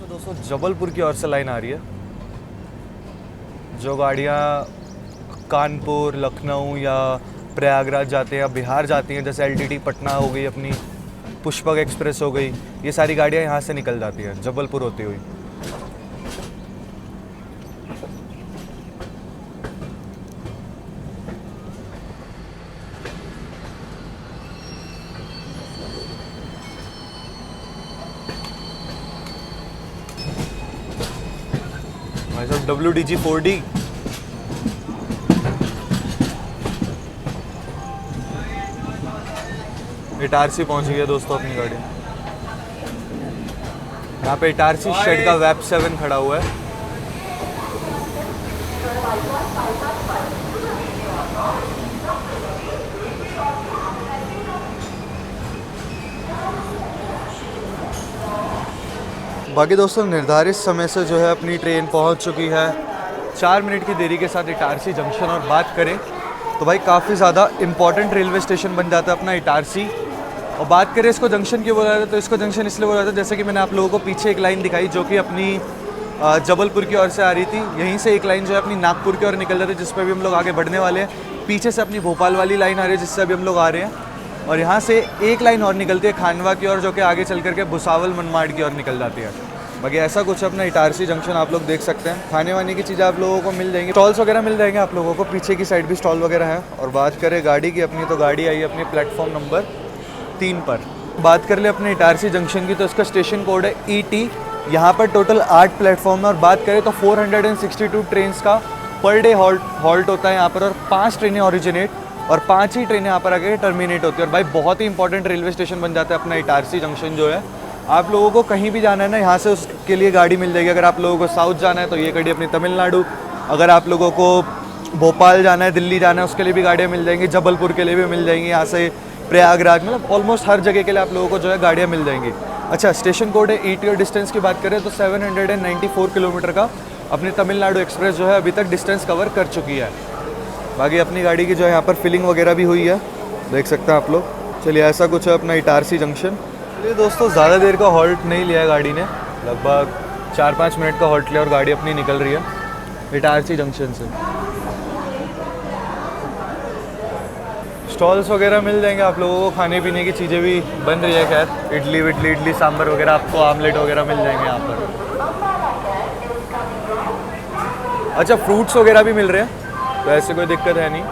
Speaker 1: दोस्तों जबलपुर की ओर से लाइन आ रही है। जो गाड़ियाँ कानपुर, लखनऊ या प्रयागराज जाते हैं या बिहार जाती हैं, जैसे एलटीटी पटना हो गई, अपनी पुष्पक एक्सप्रेस हो गई, ये सारी गाड़ियाँ यहाँ से निकल जाती हैं जबलपुर होती हुई। भाई साहब WDG 4D। इटारसी पहुंच गई है दोस्तों अपनी गाड़ी। यहाँ पे इटारसी शेड का वेब 7 खड़ा हुआ है। बाकी दोस्तों निर्धारित समय से जो है अपनी ट्रेन पहुंच चुकी है। 4 मिनट की देरी के साथ इटारसी जंक्शन। और बात करें तो भाई काफ़ी ज़्यादा इम्पॉर्टेंट रेलवे स्टेशन बन जाता है अपना इटारसी। और बात करें इसको जंक्शन क्यों बोला जाता है, तो इसको जंक्शन इसलिए बोला जाता है जैसे कि मैंने आप लोगों को पीछे एक लाइन दिखाई जो कि अपनी जबलपुर की ओर से आ रही थी। यहीं से एक लाइन जो है अपनी नागपुर की ओर निकल जाती है, जिस पर भी हम लोग आगे बढ़ने वाले हैं। पीछे से अपनी भोपाल वाली लाइन आ रही है जिससे अभी हम लोग आ रहे हैं। और यहाँ से एक लाइन और निकलती है खानवा की ओर, जो कि आगे चल करके भुसावल मनमाड़ की ओर निकल जाती है। बाकी ऐसा कुछ अपना इटारसी जंक्शन आप लोग देख सकते हैं। खाने वाने की चीज़ें आप लोगों को मिल जाएंगी, स्टॉल्स वगैरह मिल जाएंगे आप लोगों को। पीछे की साइड भी स्टॉल वगैरह है। और बात करें गाड़ी की अपनी, तो गाड़ी आई है अपनी प्लेटफॉर्म नंबर 3 पर। बात कर ले अपने इटारसी जंक्शन की, तो इसका स्टेशन कोड है ET। यहाँ पर टोटल 8 प्लेटफॉर्म है। और बात करें तो 462 ट्रेन्स का पर डे हॉल्ट होता है यहाँ पर। और 5 ट्रेनें ओरिजिनेट और 5 ही ट्रेनें यहाँ पर आके टर्मिनेट होती है। और भाई बहुत ही इंपॉर्टेंट रेलवे स्टेशन बन जाता है अपना इटारसी जंक्शन जो है। आप लोगों को कहीं भी जाना है ना, यहाँ से उसके लिए गाड़ी मिल जाएगी। अगर आप लोगों को साउथ जाना है तो ये गाड़ी अपनी तमिलनाडु, अगर आप लोगों को भोपाल जाना है, दिल्ली जाना है, उसके लिए भी गाड़ियाँ मिल जाएंगी, जबलपुर के लिए भी मिल जाएंगी, यहाँ से प्रयागराज, मतलब ऑलमोस्ट हर जगह के लिए आप लोगों को जो है गाड़ियाँ मिल जाएंगी। अच्छा, स्टेशन कोड है ET। और डिस्टेंस की बात करें तो 794 किलोमीटर का अपनी तमिलनाडु एक्सप्रेस जो है अभी तक डिस्टेंस कवर कर चुकी है। बाकी अपनी गाड़ी की जो है यहाँ पर फिलिंग वगैरह भी हुई है, देख सकते हैं आप लोग। चलिए ऐसा कुछ है अपना इटारसी जंक्शन। चलिए दोस्तों, ज़्यादा देर का हॉल्ट नहीं लिया है गाड़ी ने, लगभग 4-5 मिनट का हॉल्ट लिया और गाड़ी अपनी निकल रही है इटारसी जंक्शन से। स्टॉल्स वगैरह मिल जाएंगे आप लोगों को, खाने पीने की चीज़ें भी बन रही है। खैर इडली सांभर वगैरह आपको, आमलेट वगैरह मिल जाएंगे यहाँ पर। अच्छा, फ्रूट्स वगैरह भी मिल रहे हैं, तो ऐसे कोई दिक्कत है नहीं।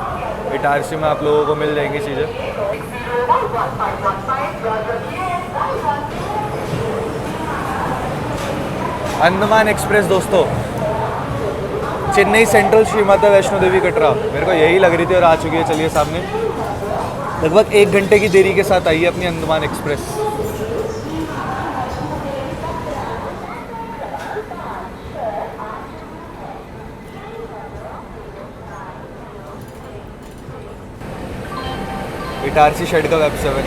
Speaker 1: इटारसी में आप लोगों को मिल जाएंगी चीज़ें। अंडमान एक्सप्रेस दोस्तों, चेन्नई सेंट्रल श्री माता वैष्णो देवी कटरा, मेरे को यही लग रही थी और आ चुकी है। चलिए सामने लगभग 1 घंटे की देरी के साथ आई है अपनी अंडमान एक्सप्रेस। इटारसी शेड का वेब 7।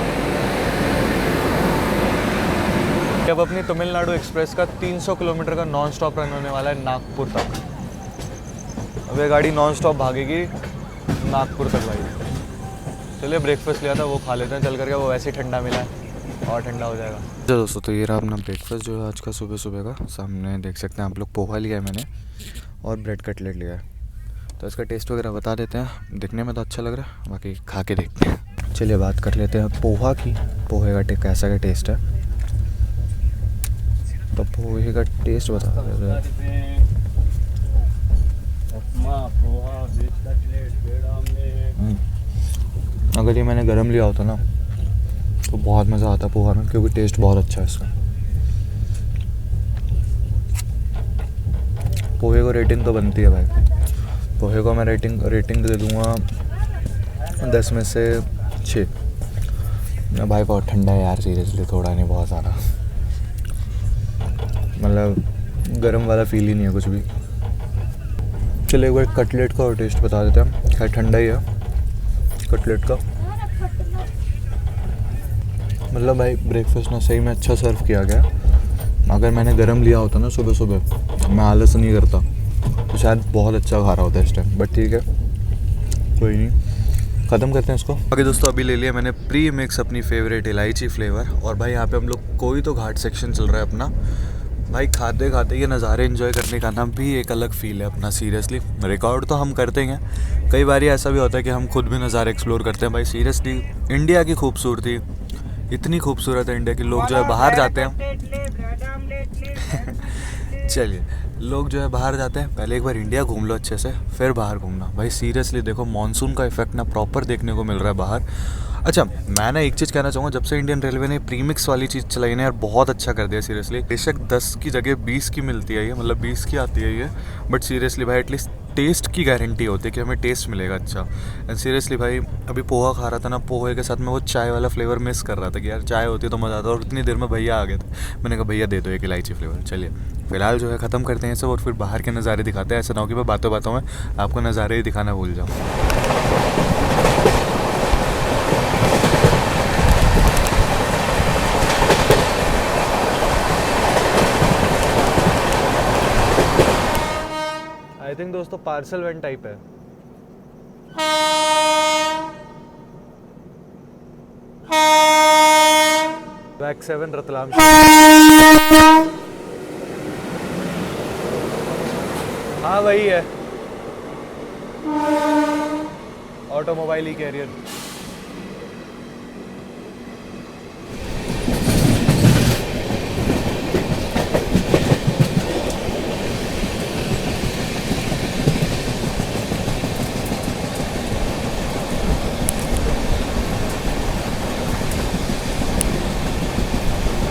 Speaker 1: अब अपनी तमिलनाडु एक्सप्रेस का 300 किलोमीटर का नॉन स्टॉप रन होने वाला है नागपुर तक। अब ये गाड़ी नॉन स्टॉप भागेगी नागपुर तक भाई। चलिए ब्रेकफास्ट लिया था वो खा लेते हैं चल करके, वो वैसे ही ठंडा मिला है और ठंडा हो जाएगा। अच्छा दोस्तों, तो ये रहा अपना ब्रेकफास्ट जो है आज का सुबह सुबह का। सामने देख सकते हैं आप लोग, पोहा लिया है मैंने और ब्रेड कटलेट लिया है। तो इसका टेस्ट वगैरह बता देते हैं। दिखने में तो अच्छा लग रहा है, बाकी खा के देखते हैं। चलिए बात कर लेते हैं पोहा की। पोहे का कैसा का टेस्ट है, तो पोहे का टेस्ट बता देते हैं। अगर ये मैंने गरम लिया होता ना तो बहुत मज़ा आता पोहा में, क्योंकि टेस्ट बहुत अच्छा है इसका। पोहे को रेटिंग तो बनती है भाई। पोहे को मैं रेटिंग दे दूँगा 10 में से 6। भाई बहुत ठंडा है यार, सीरियसली, थोड़ा नहीं बहुत ज़्यादा, मतलब गरम वाला फील ही नहीं है कुछ भी। चलिए एक बार कटलेट का और टेस्ट बता देते हैं। खैर ठंडा ही है कटलेट का, मतलब भाई ब्रेकफास्ट ना सही में अच्छा सर्व किया गया। अगर मैंने गरम लिया होता ना सुबह सुबह, मैं आलस नहीं करता तो शायद बहुत अच्छा खा रहा होता इस टाइम। बट ठीक है, कोई नहीं, ख़त्म करते हैं इसको। बाकी दोस्तों अभी ले लिया मैंने प्री मिक्स अपनी फेवरेट इलायची फ्लेवर। और भाई यहाँ पे हम लोग कोई तो घाट सेक्शन चल रहा है अपना। भाई खाते खाते ये नज़ारे एंजॉय करने का ना भी एक अलग फ़ील है अपना। सीरियसली रिकॉर्ड तो हम करते हैं, कई बार ऐसा भी होता है कि हम खुद भी नज़ारे एक्सप्लोर करते हैं। भाई सीरियसली इंडिया की खूबसूरती इतनी खूबसूरत है इंडिया की, लोग जो है बाहर जाते हैं चलिए, लोग जो है बाहर जाते हैं, पहले एक बार इंडिया घूम लो अच्छे से, फिर बाहर घूमना। भाई सीरियसली देखो, मॉनसून का इफेक्ट ना प्रॉपर देखने को मिल रहा है बाहर। अच्छा, मैं ना एक चीज़ कहना चाहूँगा, जब से इंडियन रेलवे ने प्रीमिक्स वाली चीज़ चलाई ना यार, बहुत अच्छा कर दिया सीरियसली। बेशक 10 की जगह 20 की मिलती है ये, मतलब 20 की आती है ये, बट सीरियसली भाई एटलीस्ट टेस्ट की गारंटी होती है कि हमें टेस्ट मिलेगा अच्छा। एंड सीरियसली भाई अभी पोहा खा रहा था ना, पोहे के साथ में वो चाय वाला फ्लेवर मिस कर रहा था कि यार चाय होती तो मज़ा आता। और उतनी देर में भैया आ गए थे, मैंने कहा भैया दे दो एक इलायची फ्लेवर। चलिए फिलहाल जो है ख़त्म करते हैं सब और फिर बाहर के नज़ारे दिखाते हैं। ऐसा ना हो कि मैं बातों बातों में आपको नज़ारे ही दिखाना भूल जाऊँ। आई थिंक दोस्तों पार्सल वैन टाइप है। बैक 7 रतलाम। हाँ वही है, ऑटोमोबाइल ई कैरियर।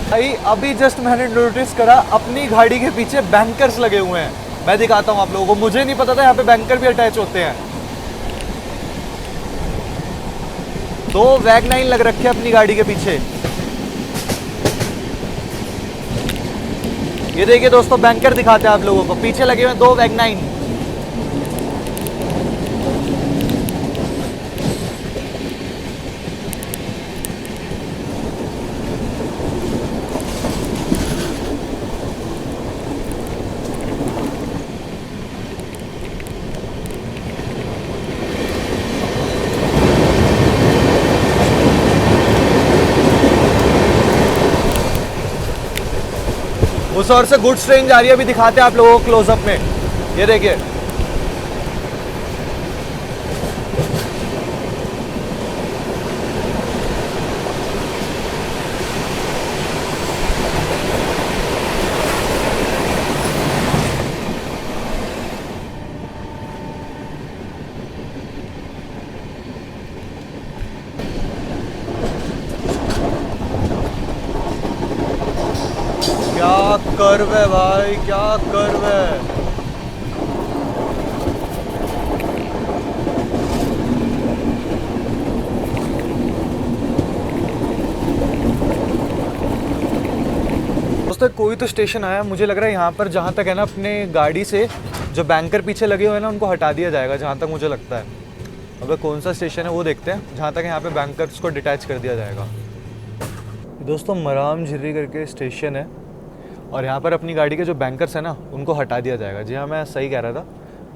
Speaker 1: भाई अभी जस्ट मैंने नोटिस करा अपनी गाड़ी के पीछे बैंकर्स लगे हुए हैं। मैं दिखाता हूँ आप लोगों को, मुझे नहीं पता था यहाँ पे बैंकर भी अटैच होते हैं। 2 वैग9 लग रखे हैं अपनी गाड़ी के पीछे। ये देखिए दोस्तों, बैंकर दिखाते हैं आप लोगों को, पीछे लगे हुए हैं 2 वैग9। उस ओर से गुड्स ट्रेन जा रही है, अभी दिखाते हैं आप लोगों को क्लोजअप में। ये देखिए, क्या कर्व है भाई, क्या कर्व है। दोस्तों कोई तो स्टेशन आया, मुझे लग रहा है यहाँ पर जहाँ तक है ना, अपने गाड़ी से जो बैंकर पीछे लगे हुए हैं ना उनको हटा दिया जाएगा, जहाँ तक मुझे लगता है। अगर कौन सा स्टेशन है वो देखते हैं, जहाँ तक यहाँ पे बैंकर्स को डिटैच कर दिया जाएगा। दोस्तों मराम झिर्री करके स्टेशन है और यहाँ पर अपनी गाड़ी के जो बैंकर्स हैं ना उनको हटा दिया जाएगा। जी हाँ, मैं सही कह रहा था,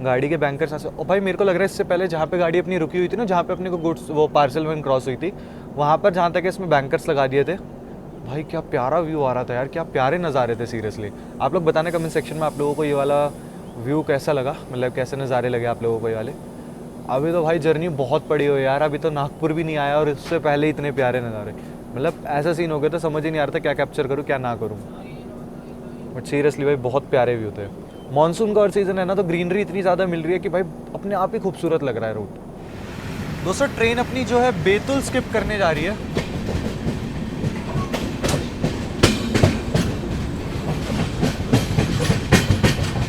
Speaker 1: गाड़ी के बैंकर्स ऐसे। और भाई मेरे को लग रहा है इससे पहले जहाँ पे गाड़ी अपनी रुकी हुई थी ना, जहाँ पे अपने को गुड्स वो पार्सल वैन क्रॉस हुई थी, वहाँ पर जहाँ तक इसमें बैंकर्स लगा दिए थे। भाई क्या प्यारा व्यू आ रहा था यार, क्या प्यारे नज़ारे थे सीरियसली। आप लोग बताना कमेंट सेक्शन में आप लोगों को ये वाला व्यू कैसा लगा, मतलब कैसे नज़ारे लगे आप लोगों को ये वाले। अभी तो भाई जर्नी बहुत पड़ी हो यार, अभी तो नागपुर भी नहीं आया और इससे पहले इतने प्यारे नज़ारे। मतलब ऐसा सीन हो गया था, समझ ही नहीं आ रहा था क्या कैप्चर करूँ क्या ना करूँ। बट सीरियसली भाई बहुत प्यारे व्यू थे। मॉनसून का और सीज़न है ना, तो ग्रीनरी इतनी ज़्यादा मिल रही है कि भाई अपने आप ही खूबसूरत लग रहा है रूट। दोस्तों ट्रेन अपनी जो है बैतूल स्किप करने जा रही है।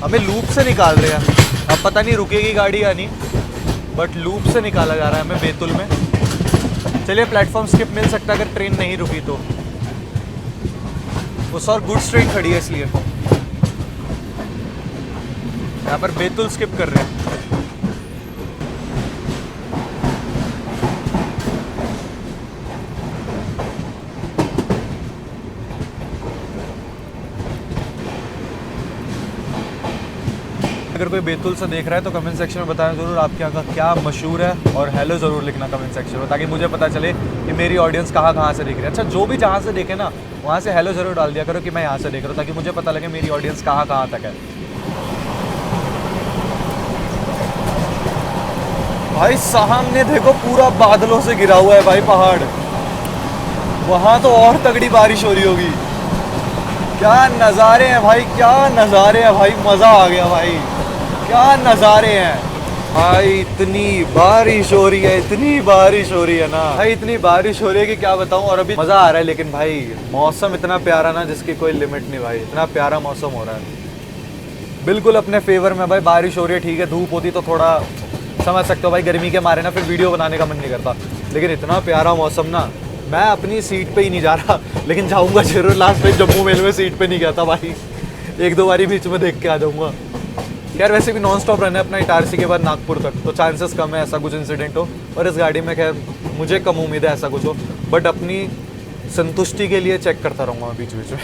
Speaker 1: हमें लूप से निकाल रहे हैं, अब पता नहीं रुकेगी गाड़ी या नहीं, बट लूप से निकाला जा रहा है हमें बैतूल में। चलिए प्लेटफॉर्म स्किप मिल सकता है अगर ट्रेन नहीं रुकी तो। उस और गुड्स ट्रेन खड़ी है इसलिए यहाँ पर बैतूल स्किप कर रहे हैं। अगर कोई बैतूल से देख रहा है तो कमेंट सेक्शन में बताएं ज़रूर आपके यहाँ का क्या मशहूर है, और हेलो ज़रूर लिखना कमेंट सेक्शन में, ताकि मुझे पता चले कि मेरी ऑडियंस कहाँ कहाँ से देख रही है। अच्छा, जो भी जहाँ से देखे ना वहाँ से हेलो ज़रूर डाल दिया करो कि मैं यहाँ से देख रहा हूँ, ताकि मुझे पता लगे मेरी ऑडियंस कहाँ कहाँ तक है। भाई सामने देखो पूरा बादलों से घिरा हुआ है भाई पहाड़, वहाँ तो और तगड़ी बारिश हो रही होगी। क्या नज़ारे हैं भाई, क्या नज़ारे हैं भाई, मज़ा आ गया भाई, क्या नज़ारे हैं। भाई इतनी बारिश हो रही है, इतनी बारिश हो रही है ना भाई, इतनी बारिश हो रही है कि क्या बताऊं। और अभी मज़ा आ रहा है, लेकिन भाई मौसम इतना प्यारा ना जिसकी कोई लिमिट नहीं भाई, इतना प्यारा मौसम हो रहा है, बिल्कुल अपने फेवर में भाई। बारिश हो रही है ठीक है, धूप होती तो थोड़ा समझ सकते हो भाई, गर्मी के मारे ना फिर वीडियो बनाने का मन नहीं करता, लेकिन इतना प्यारा मौसम ना। मैं अपनी सीट पे ही नहीं जा रहा, लेकिन जाऊंगा जरूर। लास्ट टाइम जम्मू मेल में सीट पे नहीं गया था भाई, एक दो बारी बीच में देख के आ जाऊंगा। यार वैसे भी नॉन स्टॉप रन है अपना इटारसी के बाद नागपुर तक, तो चांसेस कम है ऐसा कुछ इंसिडेंट हो। और इस गाड़ी में खैर मुझे कम उम्मीद है ऐसा कुछ हो, बट अपनी संतुष्टि के लिए चेक करता रहूँगा बीच बीच में।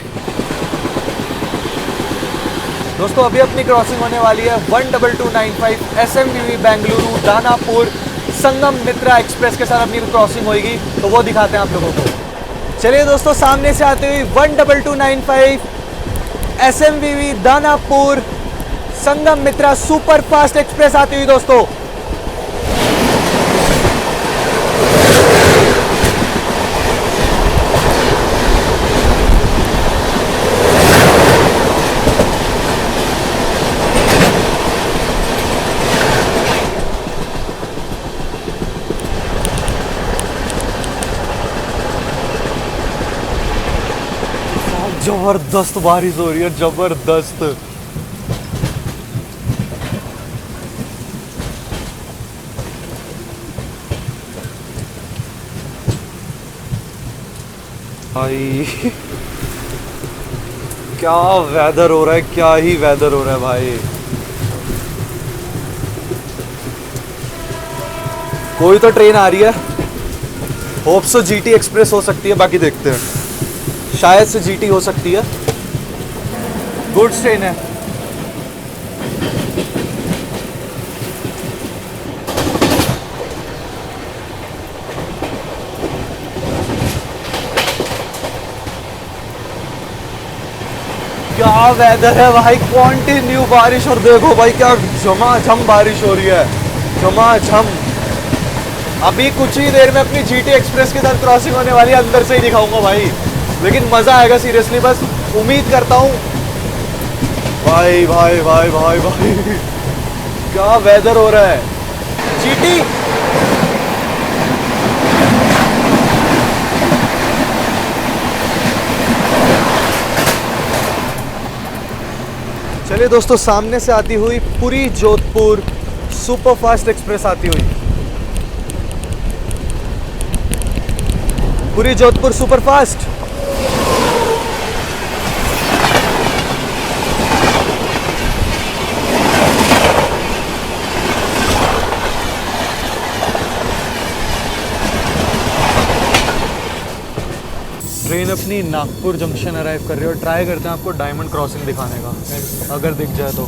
Speaker 1: दोस्तों अभी अपनी क्रॉसिंग होने वाली है 12295 SMVV बेंगलुरु दानापुर संगम मित्रा एक्सप्रेस के साथ अपनी क्रॉसिंग होगी, तो वो दिखाते हैं आप लोगों को। चलिए दोस्तों, सामने से आते हुए 12295 SMVV दानापुर संगम मित्रा सुपर फास्ट एक्सप्रेस आती हुई दोस्तों। जबरदस्त बारिश हो रही है, जबरदस्त। भाई क्या वेदर हो रहा है, क्या ही वेदर हो रहा है भाई। कोई तो ट्रेन आ रही है, होप सो जीटी एक्सप्रेस हो सकती है, बाकी देखते हैं। शायद से जीटी हो सकती है, गुड्स ट्रेन है। क्या वेदर है भाई, कंटिन्यू बारिश। और देखो भाई क्या झमाझम बारिश हो रही है, झमाझम। अभी कुछ ही देर में अपनी जीटी एक्सप्रेस के साथ क्रॉसिंग होने वाली है, अंदर से ही दिखाऊंगा भाई, लेकिन मजा आएगा सीरियसली, बस उम्मीद करता हूँ। भाई भाई भाई भाई भाई क्या वेदर हो रहा है। जीटी चलिए दोस्तों, सामने से आती हुई Puri Jodhpur super fast express आती हुई, Puri Jodhpur super fast. Train अपनी नागपुर जंक्शन अराइव कर रही है, और ट्राई करते हैं आपको डायमंड क्रॉसिंग दिखाने का, अगर दिख जाए तो।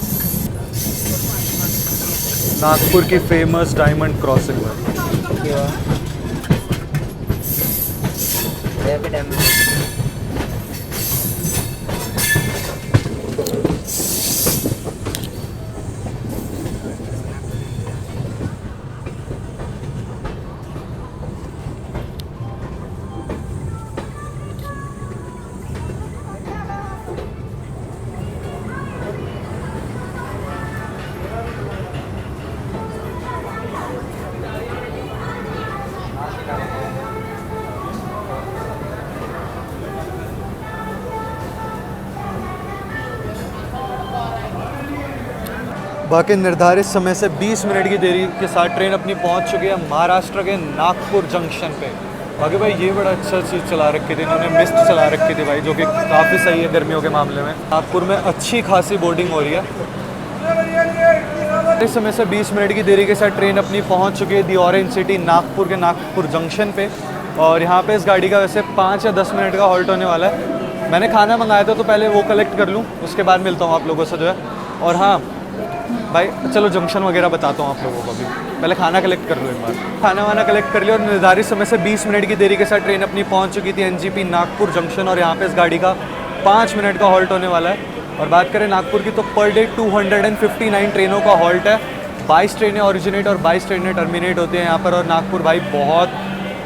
Speaker 1: नागपुर की फेमस डायमंड क्रॉसिंग है। बाकी निर्धारित समय से 20 मिनट की देरी के साथ ट्रेन अपनी पहुंच चुकी है महाराष्ट्र के नागपुर जंक्शन पे। बाकी भाई ये बड़ा अच्छा चीज़ चला रखी थी इन्होंने, मिस्ट चला रखी थी भाई, जो कि काफ़ी सही है गर्मियों के मामले में। नागपुर में अच्छी खासी बोर्डिंग हो रही है। इस समय से 20 मिनट की देरी के साथ ट्रेन अपनी पहुँच चुकी है दी ऑरेंज सिटी नागपुर के नागपुर जंक्शन पे। और यहाँ पे इस गाड़ी का वैसे 5 या 10 मिनट का हॉल्ट होने वाला है। मैंने खाना मंगाया था तो पहले वो कलेक्ट कर लूँ, उसके बाद मिलता हूँ आप लोगों से जो है। और हाँ भाई चलो जंक्शन वगैरह बताता हूँ आप लोगों को, अभी पहले खाना कलेक्ट कर लो एक बार। खाना वाना कलेक्ट कर लिया और निर्धारित समय से 20 मिनट की देरी के साथ ट्रेन अपनी पहुँच चुकी थी एनजीपी नागपुर जंक्शन। और यहाँ पे इस गाड़ी का 5 मिनट का हॉल्ट होने वाला है। और बात करें नागपुर की तो पर डे 259 ट्रेनों का हॉल्ट है। 22 ट्रेनें ओरिजिनेट और 22 ट्रेनें टर्मिनेट होती हैं यहाँ पर। और नागपुर भाई बहुत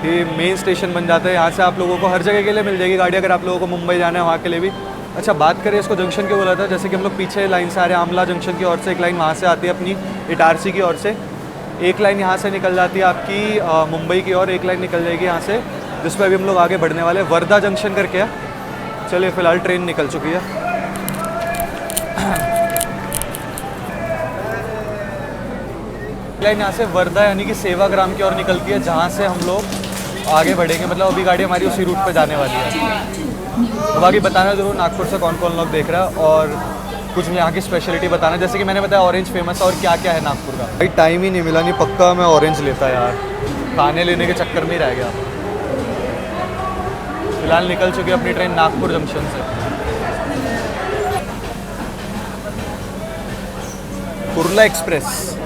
Speaker 1: ही मेन स्टेशन बन जाता है, यहाँ से आप लोगों को हर जगह के लिए मिल जाएगी गाड़ी, अगर आप लोगों को मुंबई जाना है वहाँ के लिए भी। अच्छा बात करें इसको जंक्शन क्यों बोला था, जैसे कि हम लोग पीछे लाइन से आ रहे हैं आमला जंक्शन की ओर से, एक लाइन वहाँ से आती है अपनी इटारसी की ओर से, एक लाइन यहाँ से निकल जाती है आपकी मुंबई की, और एक लाइन निकल जाएगी यहाँ से, जिस पर अभी हम लोग आगे बढ़ने वाले हैं। वर्धा जंक्शन करके है। चलिए फ़िलहाल ट्रेन निकल चुकी है। लाइन यहाँ से वर्धा यानी कि सेवाग्राम की ओर निकलती है, जहाँ से हम लोग आगे बढ़ेंगे। मतलब अभी गाड़ी हमारी उसी रूट पे जाने वाली है। तो बाकी बताना जरूर नागपुर से कौन कौन लोग देख रहा है, और कुछ यहाँ की स्पेशलिटी बताना। जैसे कि मैंने बताया ऑरेंज फेमस है, और क्या क्या है नागपुर का। भाई टाइम ही नहीं मिला, नहीं पक्का मैं ऑरेंज लेता यार, खाने लेने के चक्कर में ही रह गया। फिलहाल निकल चुकी है अपनी ट्रेन नागपुर जंक्शन से। कुर्ला एक्सप्रेस।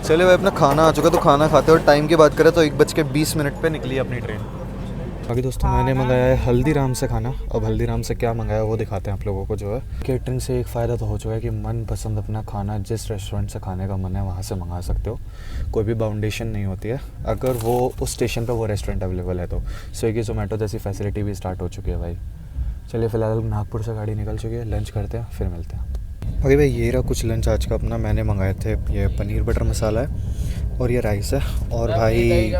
Speaker 1: चले भाई, अपना खाना आ चुका, तो खाना खाते और टाइम की बात करें तो 1:20 पे निकली है अपनी ट्रेन। बाकी दोस्तों मैंने मंगाया है हल्दीराम से खाना। अब हल्दीराम से क्या मंगाया वो दिखाते हैं आप लोगों को। जो है केटरिंग से एक फ़ायदा तो हो चुका है कि मन पसंद अपना खाना जिस रेस्टोरेंट से खाने का मन है वहाँ से मंगा सकते हो, कोई भी बाउंडेशन नहीं होती है, अगर वो उस स्टेशन पर वो रेस्टोरेंट अवेलेबल है तो। स्विगी जोमेटो जैसी फैसिलिटी भी स्टार्ट हो चुकी है भाई। चलिए फ़िलहाल नागपुर से गाड़ी निकल चुकी है, लंच करते हैं फिर मिलते हैं। ओके भाई, ये रहा कुछ लंच आज का अपना। मैंने मंगाए थे ये पनीर बटर मसाला है और ये राइस है, और भाई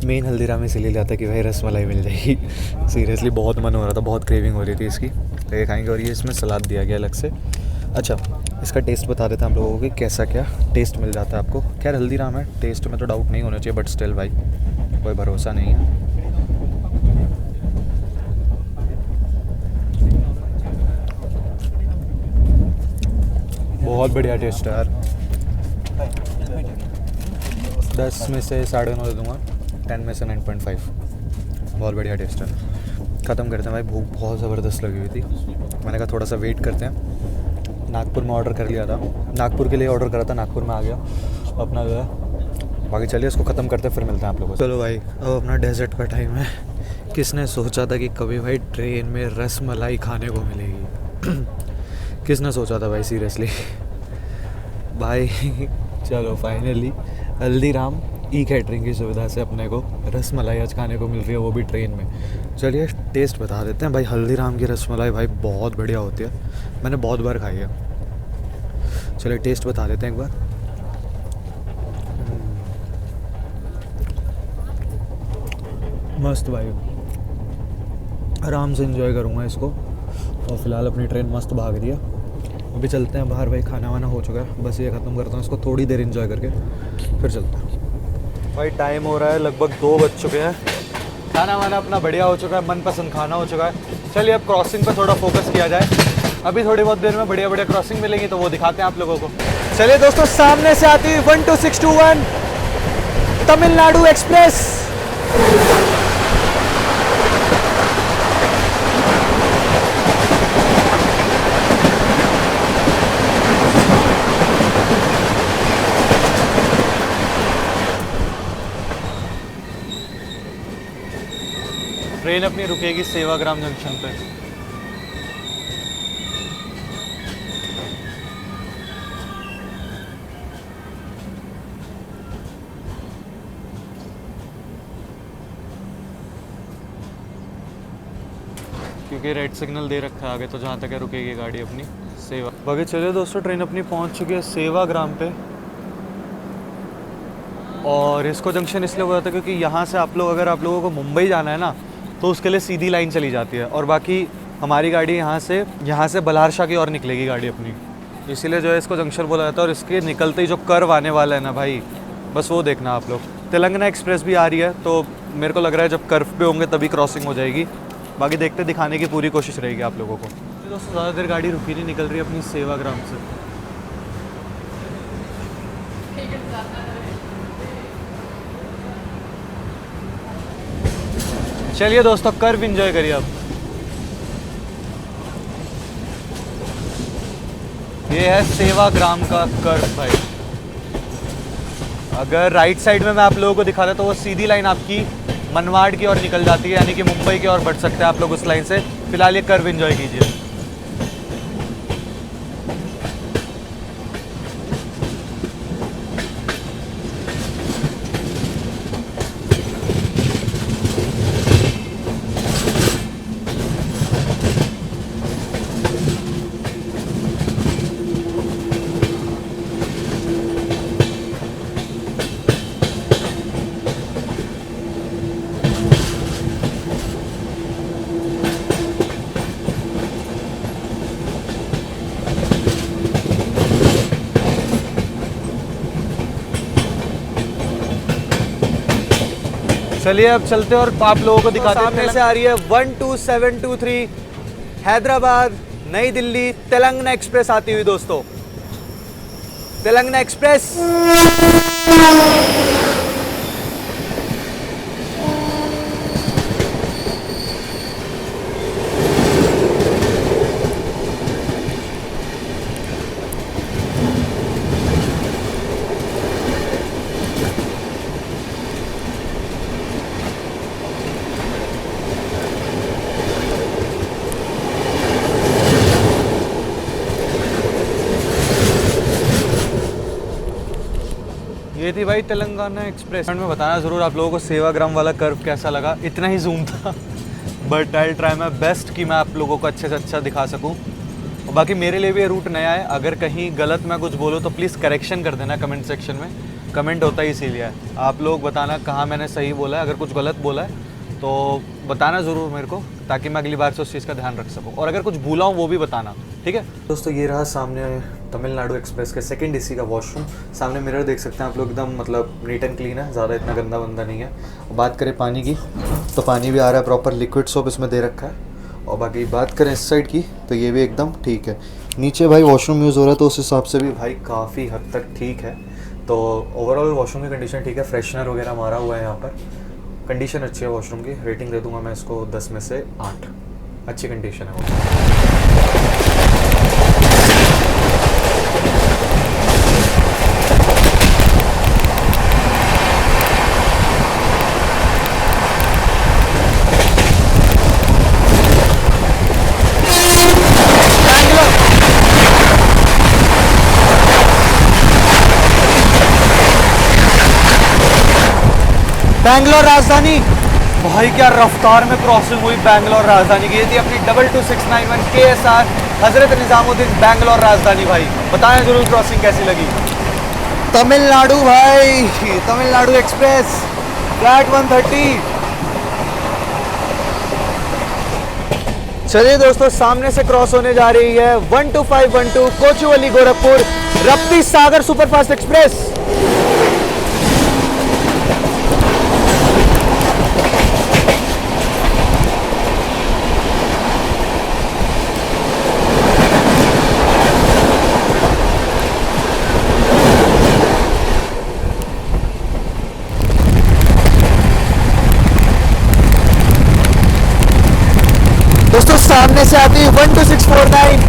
Speaker 1: मेन हल्दीराम इसीलिए लिया था कि भाई रसमलाई मिल जाएगी। सीरियसली बहुत मन हो रहा था, बहुत क्रेविंग हो रही थी इसकी, तो ये खाएंगे। और ये इसमें सलाद दिया गया अलग से। अच्छा, इसका टेस्ट बता देते हैं हम लोगों को कि कैसा क्या टेस्ट मिल जाता है आपको। खैर हल्दीराम है, टेस्ट में तो डाउट नहीं होना चाहिए, बट स्टिल भाई कोई भरोसा नहीं है। बहुत बढ़िया टेस्ट है यार। 10 में से 9.5 दे दूँगा, 10 में से 9.5। बहुत बढ़िया टेस्ट है। ख़त्म करते हैं भाई, भूख बहुत ज़बरदस्त लगी हुई थी। मैंने कहा थोड़ा सा वेट करते हैं। नागपुर में ऑर्डर कर लिया था, नागपुर के लिए ऑर्डर करा था, नागपुर में आ गया अपना जो है। बाकी चलिए इसको ख़त्म करते हैं फिर मिलते हैं आप लोगों को। चलो भाई, अब अपना डेजर्ट का टाइम है। किसने सोचा था कि कभी भाई ट्रेन में रसमलाई खाने को मिलेगी? किसने सोचा था भाई, सीरियसली भाई। चलो फाइनली हल्दीराम ई कैटरिंग की सुविधा से अपने को रसमलाई आज खाने को मिल रही है, वो भी ट्रेन में। चलिए टेस्ट बता देते हैं भाई। हल्दीराम की रसमलाई भाई बहुत बढ़िया होती है, मैंने बहुत बार खाई है। चलिए टेस्ट बता देते हैं एक बार। मस्त भाई, आराम से एंजॉय करूँगा इसको। और फिलहाल अपनी ट्रेन मस्त भाग रही है। अभी चलते हैं बाहर भाई, खाना वाना हो चुका है, बस ये ख़त्म करता हूँ इसको, थोड़ी देर एंजॉय करके फिर चलते हैं। भाई टाइम हो रहा है लगभग 2 बज चुके हैं। खाना वाना अपना बढ़िया हो चुका है, मनपसंद खाना हो चुका है। चलिए अब क्रॉसिंग पे थोड़ा फोकस किया जाए। अभी थोड़ी बहुत देर में बढ़िया बढ़िया क्रॉसिंग मिलेंगी, तो वो दिखाते हैं आप लोगों को। चलिए दोस्तों, सामने से आती हुई 12621 तमिलनाडु एक्सप्रेस। ट्रेन अपनी रुकेगी सेवाग्राम जंक्शन पे। क्योंकि रेड सिग्नल दे रखा है आगे, तो जहाँ तक है रुकेगी गाड़ी अपनी सेवा। बाकी चलिए दोस्तों, ट्रेन अपनी पहुँच चुकी है सेवाग्राम पे। और इसको जंक्शन इसलिए बोला था क्योंकि यहाँ से आप लोग, अगर आप लोगों को मुंबई जाना है ना, तो उसके लिए सीधी लाइन चली जाती है। और बाकी हमारी गाड़ी यहाँ से बल्हारशाह की ओर निकलेगी गाड़ी अपनी, इसीलिए जो है इसको जंक्शन बोला जाता है। और इसके निकलते ही जो कर्व आने वाला है ना भाई, बस वो देखना आप लोग। तेलंगाना एक्सप्रेस भी आ रही है, तो मेरे को लग रहा है जब कर्व पे होंगे तभी क्रॉसिंग हो जाएगी। बाकी देखते, दिखाने की पूरी कोशिश रहेगी आप लोगों को। दोस्तों ज़्यादा देर गाड़ी रुकी नहीं, निकल रही है अपनी सेवाग्राम से। चलिए दोस्तों, कर्व एंजॉय करिए अब। ये है सेवाग्राम का कर्व भाई। अगर राइट साइड में मैं आप लोगों को दिखा रहा तो वो सीधी लाइन आपकी मनमाड़ की ओर निकल जाती है, यानी कि मुंबई की ओर बढ़ सकते हैं आप लोग उस लाइन से। फिलहाल ये कर्व एंजॉय कीजिए। चलिए अब चलते हैं और आप लोगों को दिखाते हैं। सामने से आ रही है 12723 हैदराबाद नई दिल्ली तेलंगाना एक्सप्रेस आती हुई दोस्तों। तेलंगाना एक्सप्रेस ये थी भाई तेलंगाना एक्सप्रेस। में बताना ज़रूर आप लोगों को सेवाग्राम वाला कर्व कैसा लगा। इतना ही जूम था but I try my best कि मैं आप लोगों को अच्छे से अच्छा दिखा सकूं। और बाकी मेरे लिए भी ये रूट नया है, अगर कहीं गलत मैं कुछ बोलूँ तो प्लीज़ करेक्शन कर देना कमेंट सेक्शन में। कमेंट होता ही इसीलिए है, आप लोग बताना कहाँ मैंने सही बोला है। अगर कुछ गलत बोला है तो बताना ज़रूर मेरे को, ताकि मैं अगली बार से उस चीज़ का ध्यान रख सकूँ। और अगर कुछ भूला हूँ वो भी बताना, ठीक है दोस्तों। ये रहा सामने तमिलनाडु एक्सप्रेस के सेकंड एसी का वॉशरूम। सामने मिरर देख सकते हैं आप लोग, एकदम मतलब नीट एंड क्लीन है, ज़्यादा इतना गंदा वंदा नहीं है। बात करें पानी की तो पानी भी आ रहा है प्रॉपर, लिक्विड सोप इसमें दे रखा है। और बाकी बात करें इस साइड की तो ये भी एकदम ठीक है। नीचे भाई वॉशरूम यूज़ हो रहा है तो उस हिसाब से भी भाई काफ़ी हद तक ठीक है। तो ओवरऑल वॉशरूम की कंडीशन ठीक है, फ्रेशनर वगैरह मारा हुआ है यहाँ पर, कंडीशन अच्छी है वॉशरूम की। रेटिंग दे दूंगा मैं इसको 10 में से 8, अच्छी कंडीशन है। बैंगलोर राजधानी भाई क्या रफ्तार में क्रॉसिंग हुई बैंगलोर राजधानी की। ये थी अपनी 22691 KSR हजरत निजामुद्दीन बैंगलोर राजधानी। भाई बताएं जरूर क्रॉसिंग कैसी लगी। तमिलनाडु भाई, तमिलनाडु एक्सप्रेस फ्लैट 130। चलिए दोस्तों, सामने से क्रॉस होने जा रही है 12512 कोचुवेली गोरखपुर रप्ती सागर सुपरफास्ट एक्सप्रेस। दोस्तों सामने से आती है 12649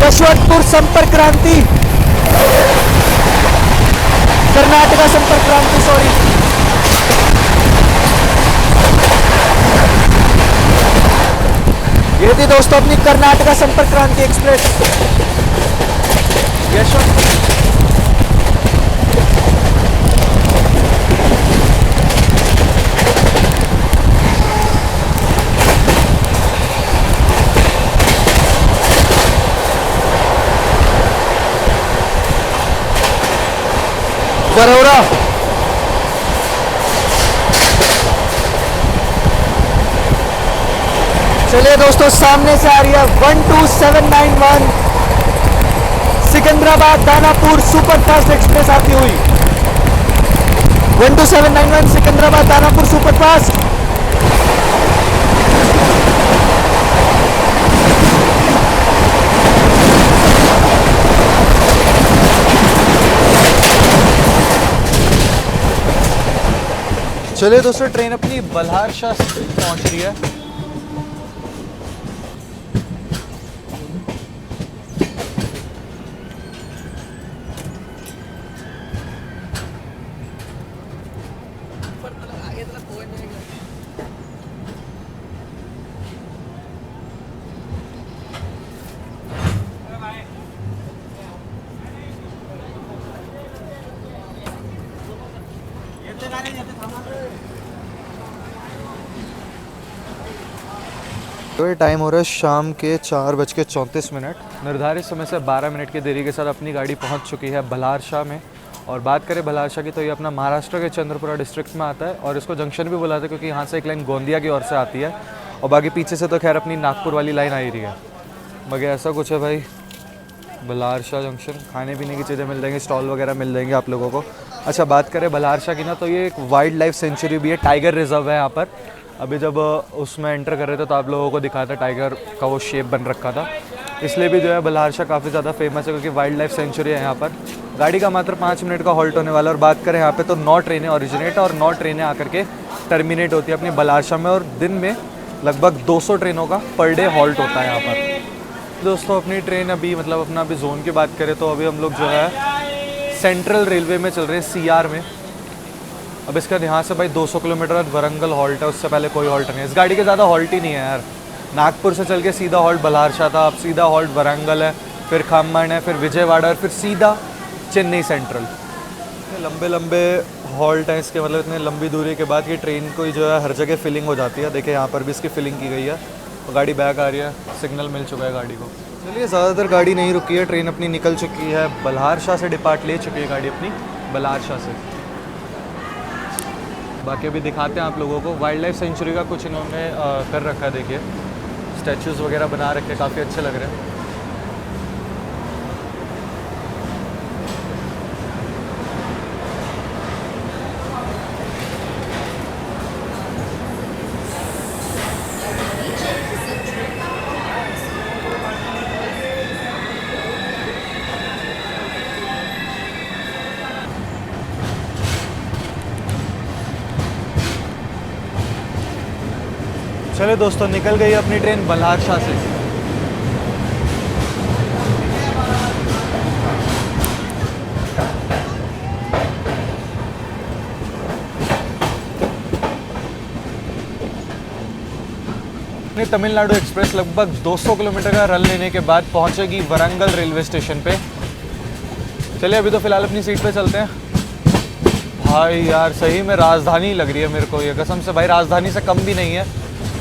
Speaker 1: यशवंतपुर संपर्क क्रांति, कर्नाटका संपर्क क्रांति, सॉरी। ये थी दोस्तों अपनी कर्नाटका संपर्क क्रांति एक्सप्रेस यशवंतपुर। बरौरा चलिए दोस्तों, सामने से आ रही है 12791 सिकंदराबाद दानापुर सुपरफास्ट एक्सप्रेस आती हुई। 12791 सिकंदराबाद दानापुर सुपरफास्ट। चलिए दोस्तों, ट्रेन अपनी बल्हारशाह पहुंच रही है। तो टाइम हो रहा है शाम के 4:34। निर्धारित समय से 12 मिनट की देरी के साथ अपनी गाड़ी पहुंच चुकी है बल्हारशाह में। और बात करें बल्हारशाह की तो ये अपना महाराष्ट्र के चंद्रपुरा डिस्ट्रिक्ट में आता है और इसको जंक्शन भी बुलाते हैं क्योंकि यहाँ से एक लाइन गोंदिया की ओर से आती है और बाकी पीछे से तो खैर अपनी नागपुर वाली लाइन आ ही रही है। बाकी ऐसा कुछ है भाई बल्हारशाह जंक्शन। खाने पीने की चीज़ें मिल जाएंगी, स्टॉल वगैरह मिल जाएंगे आप लोगों को। अच्छा, बात करें बल्हारशाह की ना, तो ये एक वाइल्ड लाइफ सेंचुरी भी है, टाइगर रिजर्व है यहाँ पर। अभी जब उसमें एंटर कर रहे थे तो आप लोगों को दिखा था टाइगर का वो शेप बन रखा था, इसलिए भी जो है बल्हारशाह काफ़ी ज़्यादा फेमस है क्योंकि वाइल्ड लाइफ सेंचुरी है यहाँ पर। गाड़ी का मात्र 5 मिनट का हॉल्ट होने वाला है। और बात करें यहाँ पे तो 9 ट्रेनें ओरिजिनेट और 9 ट्रेनें आकर के टर्मिनेट होती है अपनी बल्हारशाह में, और दिन में लगभग 200 ट्रेनों का पर डे हॉल्ट होता है यहाँ पर। दोस्तों अपनी ट्रेन अभी मतलब अपना अभी जोन की बात करें तो अभी हम लोग जो है सेंट्रल रेलवे में चल रहे हैं, सीआर में। अब इसका यहाँ से भाई 200 किलोमीटर वरंगल हॉल्ट है, उससे पहले कोई हॉल्ट नहीं है। इस गाड़ी के ज़्यादा हॉल्ट ही नहीं है यार। नागपुर से चल के सीधा हॉल्ट बल्हारशाह था, अब सीधा हॉल्ट वरंगल है, फिर खम्मन है, फिर विजयवाड़ा और फिर सीधा चेन्नई सेंट्रल। लंबे लंबे हॉल्ट हैं इसके, मतलब इतने लंबी दूरी के बाद ये ट्रेन को जो है हर जगह फिलिंग हो जाती है। देखिए यहाँ पर भी इसकी फिलिंग की गई है। तो गाड़ी बैक आ रही है, सिग्नल मिल चुका है गाड़ी को। चलिए, ज़्यादातर गाड़ी नहीं रुकी है, ट्रेन अपनी निकल चुकी है। बल्हारशाह से डिपार्ट ले चुकी है गाड़ी अपनी, बल्हारशाह से। बाकी अभी दिखाते हैं आप लोगों को। वाइल्ड लाइफ सेंचुरी का कुछ इन्होंने कर रखा है, देखिए स्टैचूज़ वगैरह बना रखे, काफ़ी अच्छे लग रहे हैं। चले दोस्तों, निकल गई अपनी ट्रेन बल्हारशाह से। अपनी तमिलनाडु एक्सप्रेस लगभग 200 किलोमीटर का रन लेने के बाद पहुंचेगी वरंगल रेलवे स्टेशन पे। चलिए अभी तो फिलहाल अपनी सीट पे चलते हैं। भाई यार सही में राजधानी लग रही है मेरे को ये, कसम से भाई राजधानी से कम भी नहीं है,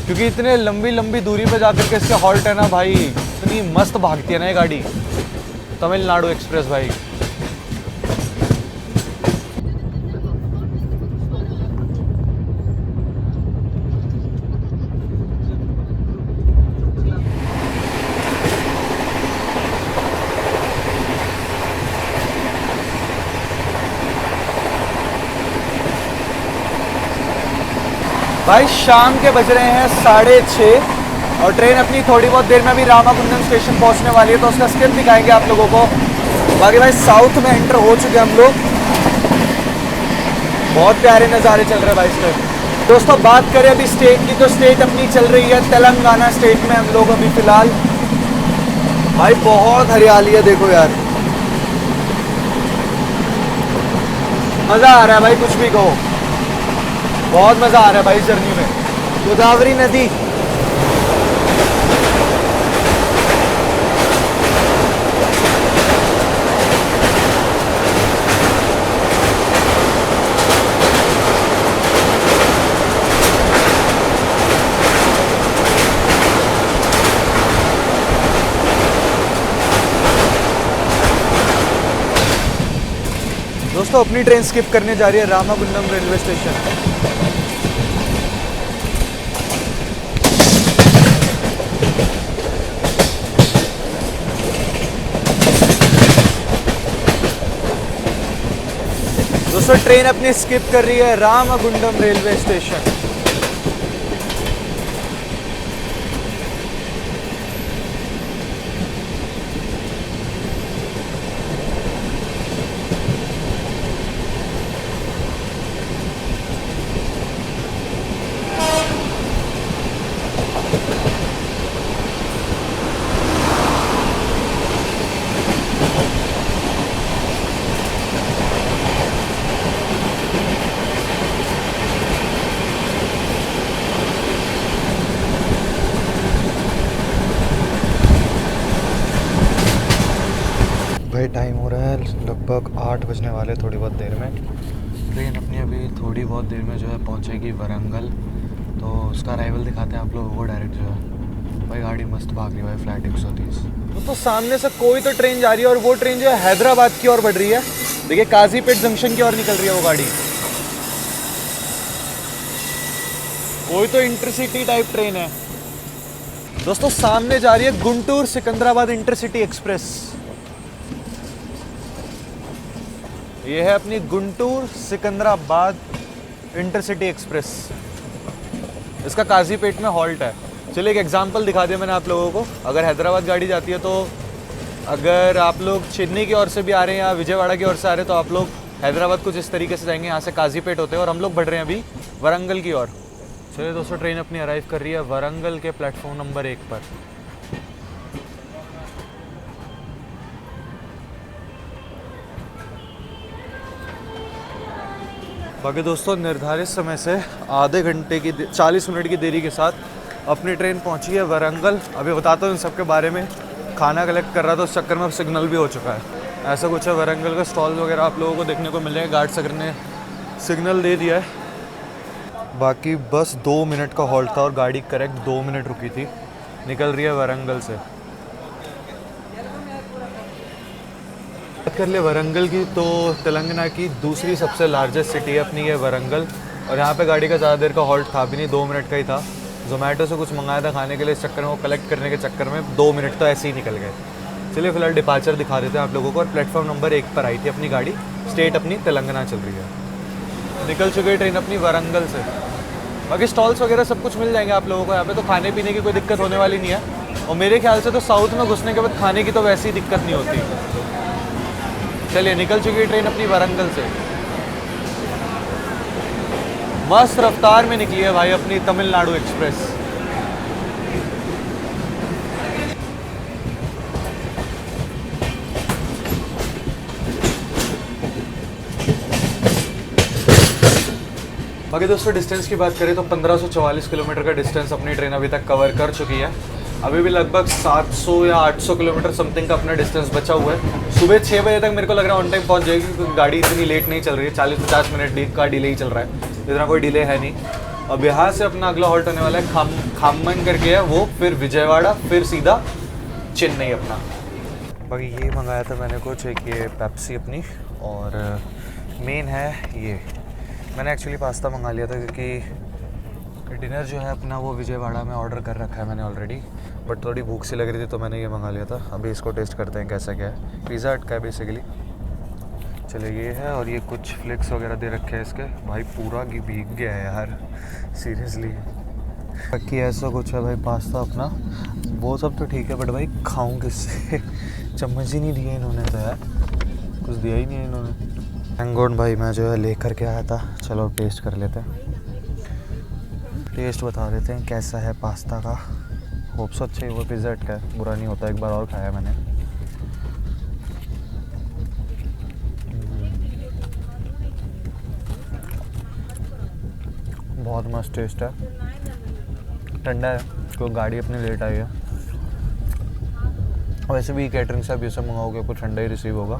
Speaker 1: क्योंकि इतने लंबी लंबी दूरी पे जाकर के इसके हॉल्ट है ना भाई। इतनी मस्त भागती है ना ये गाड़ी, तमिलनाडु एक्सप्रेस भाई। भाई शाम के बज रहे हैं 6:30 और ट्रेन अपनी थोड़ी बहुत देर में अभी रामागुंडम स्टेशन पहुंचने वाली है, तो उसका स्किप दिखाएंगे आप लोगों को। बाकी भाई साउथ में एंटर हो चुके हम लोग। बहुत प्यारे नज़ारे चल रहे हैं भाई इस टाइम। दोस्तों बात करें अभी स्टेट की, तो स्टेट अपनी चल रही है तेलंगाना स्टेट में हम लोग अभी फिलहाल। भाई बहुत हरियाली है, देखो यार मज़ा आ रहा है भाई, कुछ भी कहो बहुत मज़ा आ रहा है भाई जर्नी में। गोदावरी नदी, दोस्तों अपनी ट्रेन स्किप करने जा रही है रामागुंडम रेलवे स्टेशन। दोस्तों ट्रेन अपनी स्किप कर रही है रामागुंडम रेलवे स्टेशन। भाई टाइम हो रहा है लगभग 8 बजने वाले, थोड़ी बहुत देर में ट्रेन अपनी अभी थोड़ी बहुत देर में जो है पहुंचेगी वरंगल। तो उसका अराइवल दिखाते हैं आप लोगों को डायरेक्ट जो है। भाई गाड़ी मस्त भाग रही है भाई, फ्लैट 130। तो सामने से कोई तो ट्रेन जा रही है और वो ट्रेन जो है हैदराबाद की ओर बढ़ रही है। देखिए काजीपेट जंक्शन की ओर निकल रही है वो गाड़ी। कोई तो इंटरसिटी टाइप ट्रेन है दोस्तों। सामने जा रही है गुंटूर सिकंदराबाद इंटरसिटी एक्सप्रेस। ये है अपनी गुंटूर सिकंदराबाद इंटरसिटी एक्सप्रेस। इसका काजीपेट में हॉल्ट है। चलिए एक एग्जांपल दिखा दिया मैंने आप लोगों को। अगर हैदराबाद गाड़ी जाती है तो अगर आप लोग चेन्नई की ओर से भी आ रहे हैं या विजयवाड़ा की ओर से आ रहे हैं तो आप लोग हैदराबाद कुछ इस तरीके से जाएंगे। यहाँ से काजीपेट होते हैं और हम लोग बढ़ रहे हैं अभी वरंगल की ओर। चलिए दोस्तों, ट्रेन अपनी अराइव कर रही है वरंगल के प्लेटफॉर्म नंबर 1 पर। बाकी दोस्तों, निर्धारित समय से आधे घंटे की 40 मिनट की देरी के साथ अपनी ट्रेन पहुंची है वरंगल। अभी बताता हूँ इन सब के बारे में। खाना कलेक्ट कर रहा था, उस चक्कर में सिग्नल भी हो चुका है। ऐसा कुछ है वरंगल का। स्टॉल वगैरह आप लोगों को देखने को मिलेगा। गार्ड सर ने सिग्नल दे दिया है। बाकी बस 2 मिनट का हॉल्ट था और गाड़ी करेक्ट 2 मिनट रुकी थी। निकल रही है वरंगल से। बात कर ले वरंगल की तो तेलंगाना की दूसरी सबसे लार्जेस्ट सिटी है अपनी, ये वरंगल। और यहाँ पे गाड़ी का ज़्यादा देर का हॉल्ट था भी नहीं, 2 मिनट का ही था। जोमेटो से कुछ मंगाया था खाने के लिए, इस चक्कर में वो कलेक्ट करने के चक्कर में 2 मिनट तो ऐसे ही निकल गए। चलिए फिलहाल डिपार्चर दिखा देते हैं आप लोगों को। और प्लेटफॉर्म नंबर 1 पर आई थी अपनी गाड़ी। स्टेट अपनी तेलंगाना चल रही है। निकल चुकी है ट्रेन अपनी वरंगल से। बाकी स्टॉल्स वगैरह सब कुछ मिल जाएंगे आप लोगों को यहाँ पे, तो खाने पीने की कोई दिक्कत होने वाली नहीं है। और मेरे ख्याल से तो साउथ में घुसने के बाद खाने की तो वैसी दिक्कत नहीं होती। चलिए निकल चुकी है ट्रेन अपनी वरंगल से। मस्त रफ्तार में निकली है भाई अपनी तमिलनाडु एक्सप्रेस। बाकी दोस्तों, डिस्टेंस की बात करें तो 1544 किलोमीटर का डिस्टेंस अपनी ट्रेन अभी तक कवर कर चुकी है। अभी भी लगभग 700 या 800 किलोमीटर समथिंग का अपना डिस्टेंस बचा हुआ है। सुबह 6 बजे तक मेरे को लग रहा है ऑन टाइम पहुंच जाएगी, क्योंकि गाड़ी इतनी लेट नहीं चल रही है। 40-50 मिनट का डिले ही चल रहा है, इतना कोई डिले है नहीं। अब यहाँ से अपना अगला हॉल्ट होने वाला है खामन करके है वो, फिर विजयवाड़ा, फिर सीधा चेन्नई अपना। बाकी ये मंगाया था मैंने कुछ, एक ये पेप्सी अपनी, और मेन है ये। मैंने एक्चुअली पास्ता मंगा लिया था क्योंकि डिनर जो है अपना वो विजयवाड़ा में ऑर्डर कर रखा है मैंने ऑलरेडी, बट थोड़ी भूख सी लग रही थी तो मैंने ये मंगा लिया था। अभी इसको टेस्ट करते हैं कैसा क्या है। पिज़्ज़ा हट का है बेसिकली। चलिए ये है, और ये कुछ फ्लेक्स वगैरह दे रखे हैं इसके। भाई पूरा भीग गया है यार, सीरियसली। बाकी ऐसा कुछ है भाई पास्ता अपना, वो सब तो ठीक है, बट भाई खाऊँ किससे? चम्मच ही नहीं दिए इन्होंने तो यार, कुछ दिया ही नहीं है इन्होंने। थैंक गॉड भाई मैं जो है लेकर के आया था। चलो टेस्ट कर लेते हैं। टेस्ट बता देते हैं कैसा है पास्ता का। होप्स अच्छा ही वो पिज़्ज़ा हट का है, बुरा नहीं होता। एक बार और खाया मैंने। बहुत मस्त टेस्ट है। ठंडा है क्योंकि गाड़ी अपनी लेट आई है। वैसे भी कैटरिंग से आप ये सब मंगाओगे आपको ठंडा ही रिसीव होगा।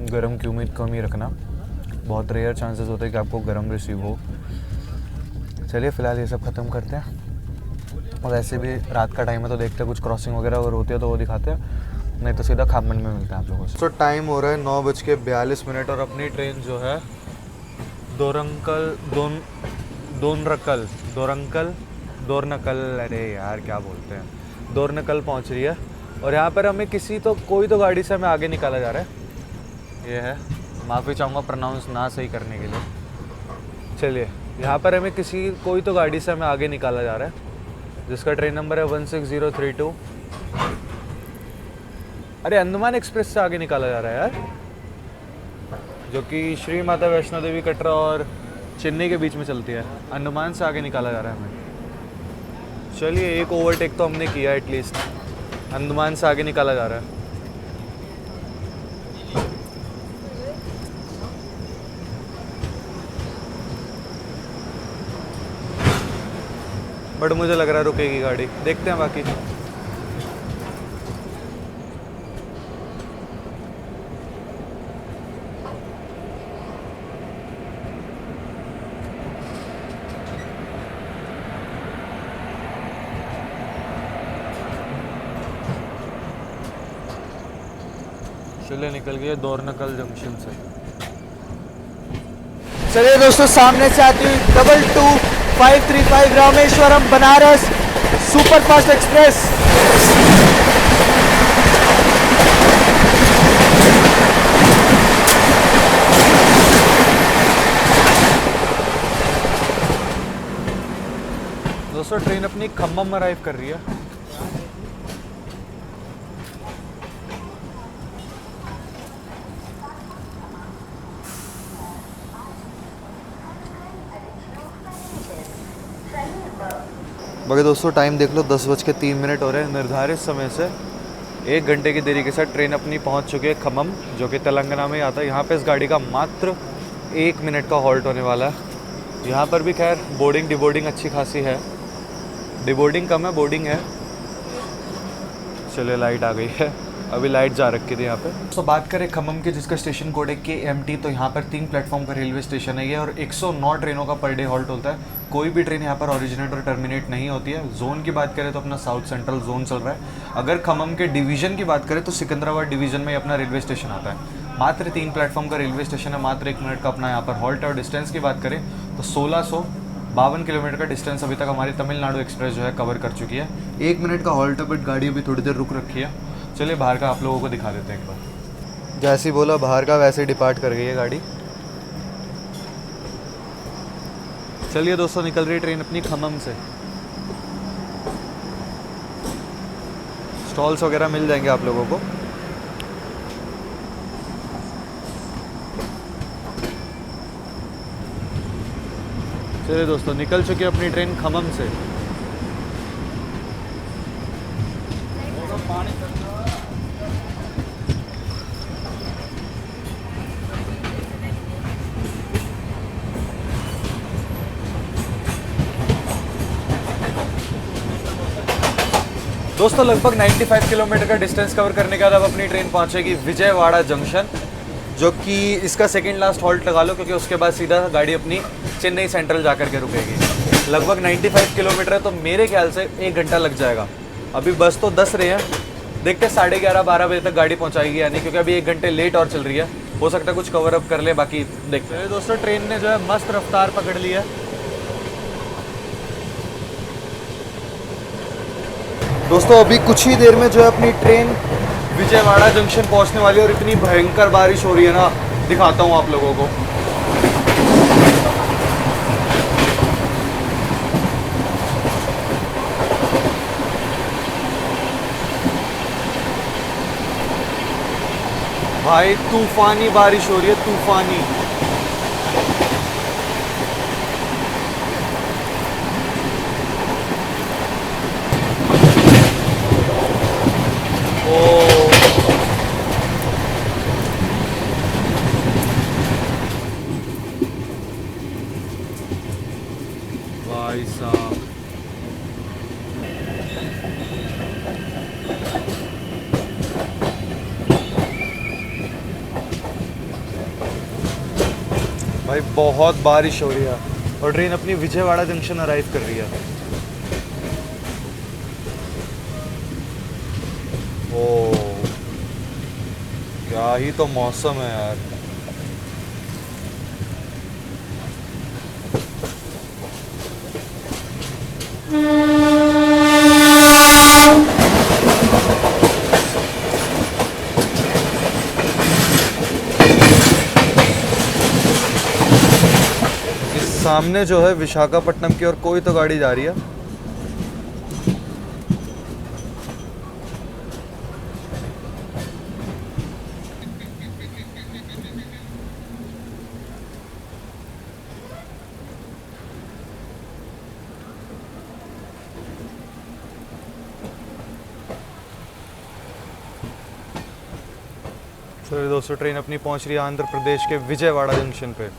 Speaker 1: गरम की उम्मीद कम ही रखना, बहुत रेयर चांसेस होते हैं कि आपको गरम रिसीव हो। चलिए फ़िलहाल ये सब ख़त्म करते हैं। और वैसे भी रात का टाइम है तो देखते हैं कुछ क्रॉसिंग वगैरह अगर होती है तो वो दिखाते हैं, नहीं तो सीधा खामन में मिलता है आप लोगों से। तो टाइम हो रहा है 9:42 और अपनी ट्रेन जो है दोरनकल, अरे यार क्या बोलते हैं, दोरनकल पहुंच रही है। और यहाँ पर हमें कोई तो गाड़ी से हमें आगे निकाला जा रहा है। ये है, माफ़ी चाहूँगा प्रोनाउंस ना सही करने के लिए। चलिए यहाँ पर हमें कोई तो गाड़ी से हमें आगे निकाला जा रहा है, जिसका ट्रेन नंबर है 16032। अरे अंडमान एक्सप्रेस से आगे निकाला जा रहा है यार, जो कि श्री माता वैष्णो देवी कटरा और चेन्नई के बीच में चलती है। अंडमान से आगे निकाला जा रहा है हमें। चलिए एक ओवरटेक तो हमने किया एटलीस्ट। अंडमान से आगे निकाला जा रहा है। बट मुझे लग रहा है रुकेगी गाड़ी, देखते हैं बाकी। चलिए निकल गए दोरनकल जंक्शन से। चलिए दोस्तों, सामने से आती हुई 22535 रामेश्वरम बनारस सुपरफास्ट एक्सप्रेस। दोस्तों ट्रेन अपनी खम्मम में अराइव कर रही है। बाकी दोस्तों टाइम देख लो, 10:03 हो रहे हैं। निर्धारित समय से 1 घंटे की देरी के साथ ट्रेन अपनी पहुंच चुकी है खम्मम, जो कि तेलंगाना में आता है। यहाँ पे इस गाड़ी का मात्र 1 मिनट का हॉल्ट होने वाला है। यहाँ पर भी खैर बोर्डिंग डिबोर्डिंग अच्छी खासी है, डिबोर्डिंग कम है, बोर्डिंग है। चलिए लाइट आ गई है, अभी लाइट जा रखी थी यहाँ पे। तो बात करें खम्मम की, जिसका स्टेशन कोड है KMT, तो यहाँ पर 3 प्लेटफॉर्म का रेलवे स्टेशन है ये, और 109 ट्रेनों का पर डे हॉल्ट होता है। कोई भी ट्रेन यहाँ पर ओरिजिनेट और टर्मिनेट नहीं होती है। जोन की बात करें तो अपना साउथ सेंट्रल जोन चल रहा है। अगर खम्मम के डिवीज़न की बात करें तो सिकंदराबाद डिवीज़न में अपना रेलवे स्टेशन आता है। मात्र 3 प्लेटफॉर्म का रेलवे स्टेशन है, मात्र 1 मिनट का अपना यहाँ पर हॉल्ट है। और डिस्टेंस की बात करें तो 1652 किलोमीटर का डिस्टेंस अभी तक हमारी तमिलनाडु एक्सप्रेस जो है कवर कर चुकी है। 1 मिनट का हॉल्ट है, बट गाड़ी अभी थोड़ी देर रुक रखी है। चलिए बाहर का आप लोगों को दिखा देते हैं एक बार। जैसे ही बोला बाहर का, वैसे ही डिपार्ट कर गई है गाड़ी। चलिए दोस्तों, निकल रही है ट्रेन अपनी खम्मम से। स्टॉल्स वगैरह मिल जाएंगे आप लोगों को। चलिए दोस्तों, निकल चुकी है अपनी ट्रेन खम्मम से। दोस्तों लगभग 95 किलोमीटर का डिस्टेंस कवर करने के बाद अब अपनी ट्रेन पहुंचेगी विजयवाड़ा जंक्शन, जो कि इसका सेकंड लास्ट हॉल्ट लगा लो, क्योंकि उसके बाद सीधा गाड़ी अपनी चेन्नई सेंट्रल जाकर के रुकेगी। लगभग 95 किलोमीटर है, तो मेरे ख्याल से 1 घंटा लग जाएगा। अभी बस तो 10 रहे हैं, देखते हैं 11:30-12 बजे तक गाड़ी पहुंचाएगी या नहीं, क्योंकि अभी 1 घंटे लेट और चल रही है। हो सकता है कुछ कवर अप कर ले, बाकी देखते हैं। दोस्तों ट्रेन ने जो है मस्त रफ्तार पकड़ ली है। दोस्तों अभी कुछ ही देर में जो है अपनी ट्रेन विजयवाड़ा जंक्शन पहुंचने वाली है, और इतनी भयंकर बारिश हो रही है ना, दिखाता हूं आप लोगों को। भाई तूफानी बारिश हो रही है, तूफानी। भाई साहब, भाई बहुत बारिश हो रही है, और ट्रेन अपनी विजयवाड़ा जंक्शन अराइव कर रही है। ओ क्या ही तो मौसम है यार। सामने जो है विशाखापट्टनम की और कोई तो गाड़ी जा रही है। चलिए दोस्तों, ट्रेन अपनी पहुंच रही है आंध्र प्रदेश के विजयवाड़ा जंक्शन पे।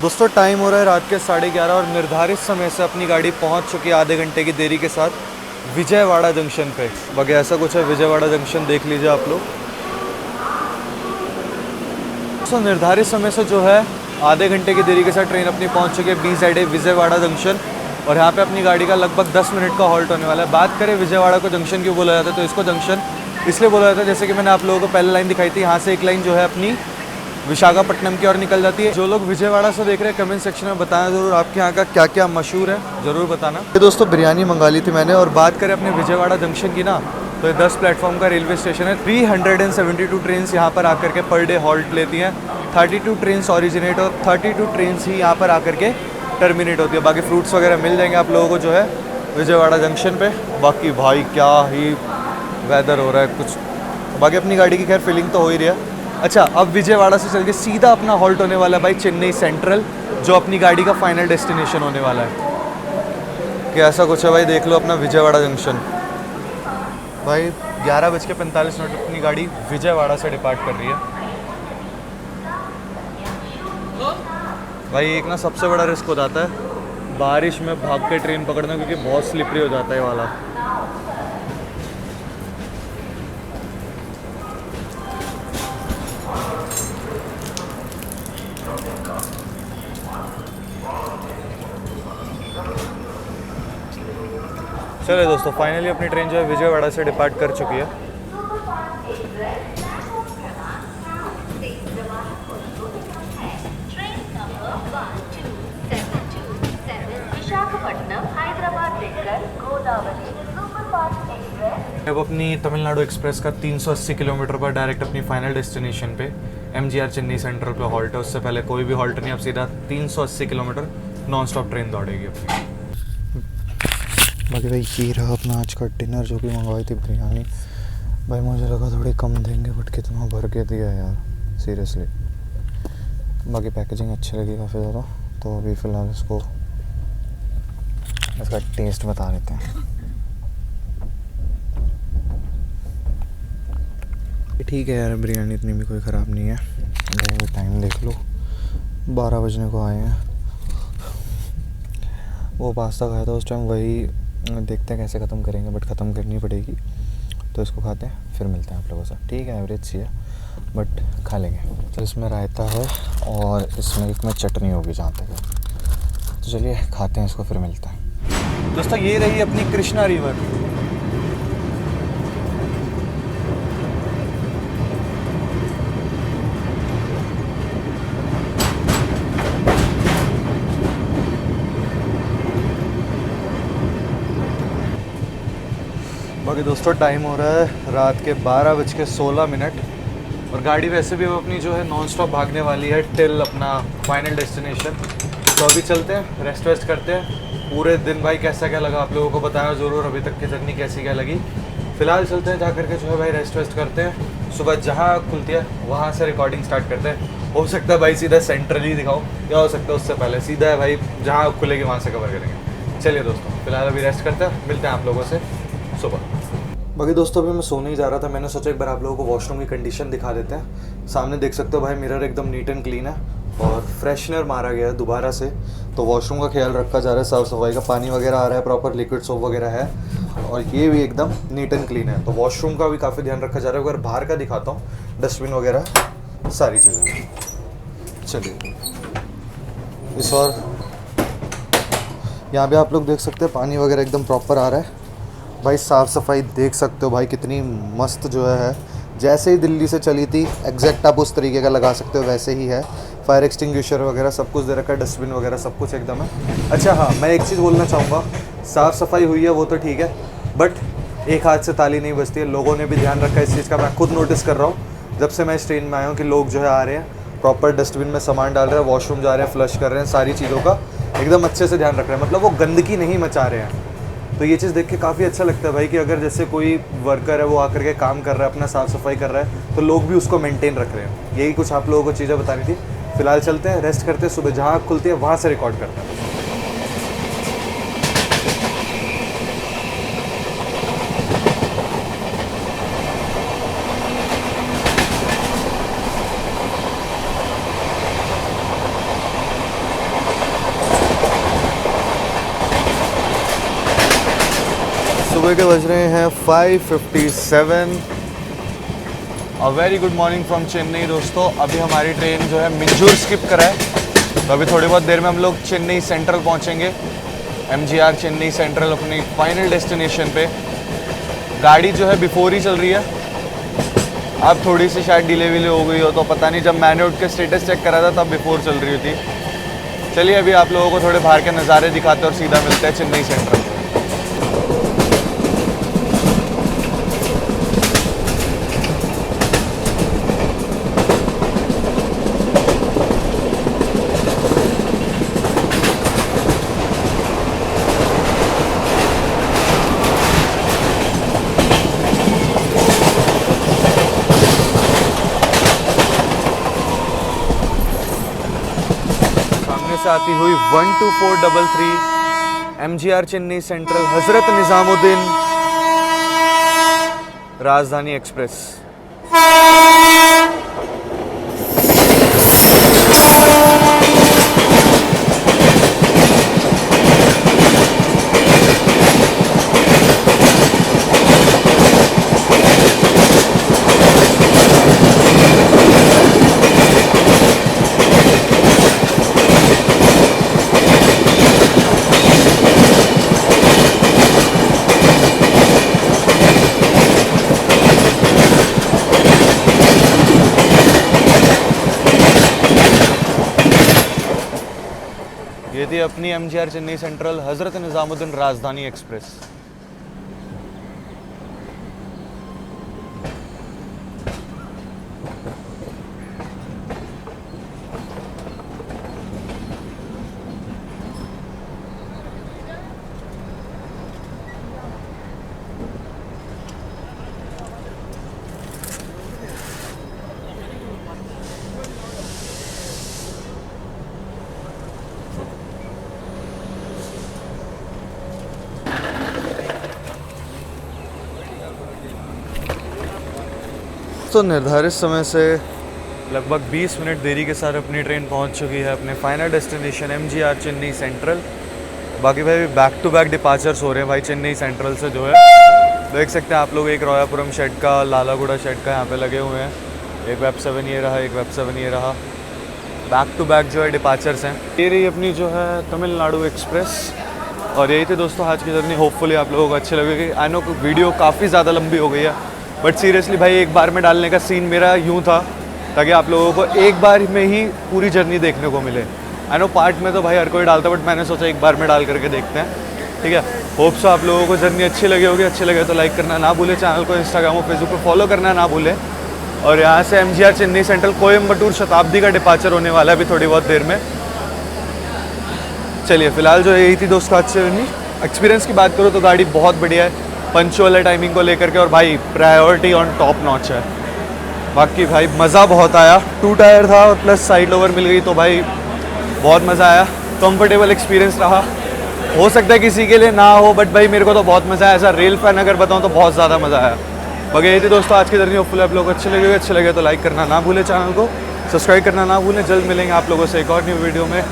Speaker 1: दोस्तों टाइम हो रहा है रात के 11:30, और निर्धारित समय से अपनी गाड़ी पहुंच चुकी है आधे घंटे की देरी के साथ विजयवाड़ा जंक्शन पे। बाकी ऐसा कुछ है विजयवाड़ा जंक्शन, देख लीजिए आप लोग। तो निर्धारित समय से जो है आधे घंटे की देरी के साथ ट्रेन अपनी पहुंच चुकी है BZA विजयवाड़ा जंक्शन, और यहाँ पे अपनी गाड़ी का लगभग 10 मिनट का हॉल्ट होने वाला है। बात करें विजयवाड़ा को जंक्शन क्यों बोला जाता है, तो इसको जंक्शन इसलिए बोला जाता है, जैसे कि मैंने आप लोगों को पहले लाइन दिखाई थी, यहाँ से एक लाइन जो है अपनी विशाखापट्टनम की ओर निकल जाती है। जो लोग विजयवाड़ा से देख रहे हैं कमेंट सेक्शन में बताना ज़रूर आपके यहाँ का क्या क्या मशहूर है, ज़रूर बताना। दोस्तों बिरयानी मंगा ली थी मैंने। और बात करें अपने विजयवाड़ा जंक्शन की ना, तो ये 10 प्लेटफॉर्म का रेलवे स्टेशन है। 372 ट्रेन यहाँ पर आकर के पर डे हॉल्ट लेती हैं। 32 ट्रेन ऑरिजिनेट और 32 ट्रेन ही यहाँ पर आकर के टर्मिनेट होती है। बाकी फ्रूट्स वगैरह मिल जाएंगे आप लोगों को जो है विजयवाड़ा जंक्शन पे। बाकी भाई क्या ही वेदर हो रहा है कुछ, बाकी अपनी गाड़ी की खैर फीलिंग तो हो ही रही है। अच्छा, अब विजयवाड़ा से चल के सीधा अपना हॉल्ट होने वाला है भाई चेन्नई सेंट्रल, जो अपनी गाड़ी का फाइनल डेस्टिनेशन होने वाला है। कि ऐसा कुछ है भाई, देख लो अपना विजयवाड़ा जंक्शन। भाई 11:45 अपनी गाड़ी विजयवाड़ा से डिपार्ट कर रही है। भाई एक ना सबसे बड़ा रिस्क हो जाता है बारिश में भाग के ट्रेन पकड़ना, क्योंकि बहुत स्लिपरी हो जाता है ये वाला। चलिए दोस्तों, फाइनली अपनी ट्रेन जो है विजयवाड़ा से डिपार्ट कर चुकी है। अब अपनी तमिलनाडु एक्सप्रेस का 380 किलोमीटर पर डायरेक्ट अपनी फाइनल डेस्टिनेशन पे MGR चेन्नई सेंट्रल पे हॉल्ट है। उससे पहले कोई भी हॉल्ट नहीं, अब सीधा 380 किलोमीटर नॉन स्टॉप ट्रेन दौड़ेगी अपनी। बाकी भाई ये रहा अपना आज का डिनर जो कि मंगवाई थी बिरयानी। भाई मुझे लगा थोड़ी कम देंगे, बट कितना भर के दिया यार, सीरियसली। बाकी पैकेजिंग अच्छी लगी काफ़ी ज़्यादा। तो अभी फ़िलहाल इसका टेस्ट बता देते हैं। ठीक है यार, बिरयानी इतनी भी कोई ख़राब नहीं है। टाइम देख लो, 12 बजने को आए हैं। वो पास्ता खाया था उस टाइम, वही देखते हैं कैसे ख़त्म करेंगे, बट ख़त्म करनी पड़ेगी। तो इसको खाते हैं, फिर मिलते हैं आप लोगों से। ठीक है, एवरेज सी है बट खा लेंगे। तो इसमें रायता है और इसमें एक में चटनी होगी जहाँ तक है। तो चलिए खाते हैं इसको, फिर मिलते हैं। दोस्तों ये रही अपनी कृष्णा रिवर। बाकी दोस्तों टाइम हो रहा है रात के 12:16 और गाड़ी वैसे भी अपनी जो है नॉन स्टॉप भागने वाली है टिल अपना फाइनल डेस्टिनेशन। तो अभी चलते हैं, रेस्ट वेस्ट करते हैं। पूरे दिन भाई कैसा क्या लगा आप लोगों को बताया ज़रूर, अभी तक की जर्नी कैसी क्या लगी। फ़िलहाल चलते हैं, जा करके जो है भाई रेस्ट वेस्ट करते हैं। सुबह जहाँ खुलती है वहाँ से रिकॉर्डिंग स्टार्ट करते हैं। हो सकता है भाई सीधा सेंट्रल ही दिखाओ, या हो सकता है उससे पहले सीधा है भाई जहाँ खुलेगी वहाँ से कवर करेंगे। चलिए दोस्तों, फ़िलहाल अभी रेस्ट करते हैं, मिलते हैं आप लोगों से सुबह। बाकी दोस्तों अभी मैं सोने ही जा रहा था, मैंने सोचा एक बार आप लोगों को वॉशरूम की कंडीशन दिखा देते हैं। सामने देख सकते हो भाई मिरर एकदम नीट एंड क्लीन है और फ्रेशनर मारा गया है दोबारा से। तो वॉशरूम का ख्याल रखा जा रहा है, साफ़ सफाई का, पानी वगैरह आ रहा है, प्रॉपर लिक्विड सोप वगैरह है और ये भी एकदम नीट एंड क्लीन है। तो वॉशरूम का भी काफ़ी ध्यान रखा जा रहा है। अगर बाहर का दिखाता हूँ, डस्टबिन वगैरह सारी चीज़ें। चलिए इस और यहाँ पे आप लोग देख सकते हैं पानी वगैरह एकदम प्रॉपर आ रहा है भाई। साफ़ सफाई देख सकते हो भाई कितनी मस्त जो है, जैसे ही दिल्ली से चली थी एग्जैक्ट आप उस तरीके का लगा सकते हो, वैसे ही है। फायर एक्सटिंग्विशर वगैरह सब कुछ दे रखा है, डस्टबिन वगैरह सब कुछ एकदम है। अच्छा हाँ, मैं एक चीज़ बोलना चाहूँगा, साफ़ सफाई हुई है वो तो ठीक है, बट एक हाथ से ताली नहीं बजती है। लोगों ने भी ध्यान रखा है इस चीज़ का, मैं खुद नोटिस कर रहा हूँ जब से मैं इस ट्रेन में आया हूँ कि लोग जो है आ रहे हैं, प्रॉपर डस्टबिन में सामान डाल रहे हैं, वॉशरूम जा रहे हैं, फ्लश कर रहे हैं, सारी चीज़ों का एकदम अच्छे से ध्यान रख रहे हैं। मतलब वो गंदगी नहीं मचा रहे हैं। तो ये चीज़ देख के काफ़ी अच्छा लगता है भाई कि अगर जैसे कोई वर्कर है वो आकर के काम कर रहा है, अपना साफ़ सफाई कर रहा है, तो लोग भी उसको मेंटेन रख रहे हैं। यही कुछ आप लोगों को चीज़ें बतानी थी। फिलहाल चलते हैं, रेस्ट करते हैं, सुबह जहाँ खुलती है वहाँ से रिकॉर्ड करते हैं। सुबह के बज रहे हैं 5:57। A very good morning from Chennai दोस्तों। अभी हमारी ट्रेन जो है मिंजूर स्किप करा है, तो अभी थोड़ी बहुत देर में हम लोग चेन्नई सेंट्रल पहुंचेंगे। MGR चेन्नई सेंट्रल अपनी फाइनल डेस्टिनेशन पे। गाड़ी जो है बिफोर ही चल रही है, अब थोड़ी सी शायद डिले विले हो गई हो तो पता नहीं। जब मैंने उठ के स्टेटस चेक करा था तब बिफोर चल रही थी। चलिए अभी आप लोगों को थोड़े बाहर के नज़ारे दिखाते हैं और सीधा मिलते हैं चेन्नई सेंट्रल। सामने से आती हुई 12433 MGR चेन्नई सेंट्रल हजरत निजामुद्दीन राजधानी एक्सप्रेस। ये थी अपनी MGR चेन्नई सेंट्रल हजरत निजामुद्दीन राजधानी एक्सप्रेस। तो निर्धारित समय से लगभग 20 मिनट देरी के साथ अपनी ट्रेन पहुंच चुकी है अपने final destination MGR Chennai central. बाकी भाई बैक टू बैक डिपार्चर्स हो रहे हैं भाई चेन्नई सेंट्रल से जो है। देख सकते हैं आप लोग, एक रोयापुरम शेड का, लालागुड़ा शेड का यहाँ पे लगे हुए हैं। एक वेब 7 ये रहा, एक वेब 7 ये रहा। बैक टू बैक जो है डिपार्चर्स हैं। ये रही अपनी जो है तमिलनाडु एक्सप्रेस। और यही थे दोस्तों आज की जर्नी। होपफुली आप लोगों को अच्छी लगेगी। आई नो वीडियो काफ़ी ज़्यादा लंबी हो गई है, बट सीरियसली भाई एक बार में डालने का सीन मेरा यूँ था ताकि आप लोगों को एक बार में ही पूरी जर्नी देखने को मिले। आई नो पार्ट में तो भाई हर कोई डालता, बट मैंने सोचा एक बार में डाल करके देखते हैं, ठीक है। होप सो आप लोगों को जर्नी अच्छी लगी होगी। अच्छी लगे तो लाइक करना ना भूलें, चैनल को इंस्टाग्राम और फेसबुक पर फॉलो करना ना भूलें। और यहाँ से MGR चेन्नई सेंट्रल कोयम्बटूर शताब्दी का डिपार्चर होने वाला है अभी थोड़ी बहुत देर में। चलिए फिलहाल जो यही थी दोस्तों आज से जर्नी। एक्सपीरियंस की बात करूँ तो गाड़ी बहुत बढ़िया है, पंचुअल है टाइमिंग को लेकर के, और भाई प्रायोरिटी ऑन टॉप नॉच है। बाकी भाई मज़ा बहुत आया। 2 टायर था और प्लस साइड लोवर मिल गई तो भाई बहुत मज़ा आया। कंफर्टेबल एक्सपीरियंस रहा। हो सकता है किसी के लिए ना हो, बट भाई मेरे को तो बहुत मज़ा आया। ऐसा रेल फैन अगर बताऊँ तो बहुत ज़्यादा मज़ा आया। बाकी ये थी दोस्तों आज की जर्नी। होपफुली आप लोगों को अच्छे लगे तो लाइक करना ना भूलें, चैनल को सब्सक्राइब करना ना भूलें। जल्द मिलेंगे आप लोगों से एक और न्यू वीडियो में।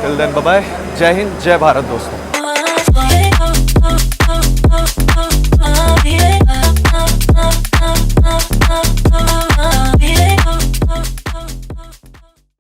Speaker 1: Till then bye bye. जय हिंद, जय भारत दोस्तों।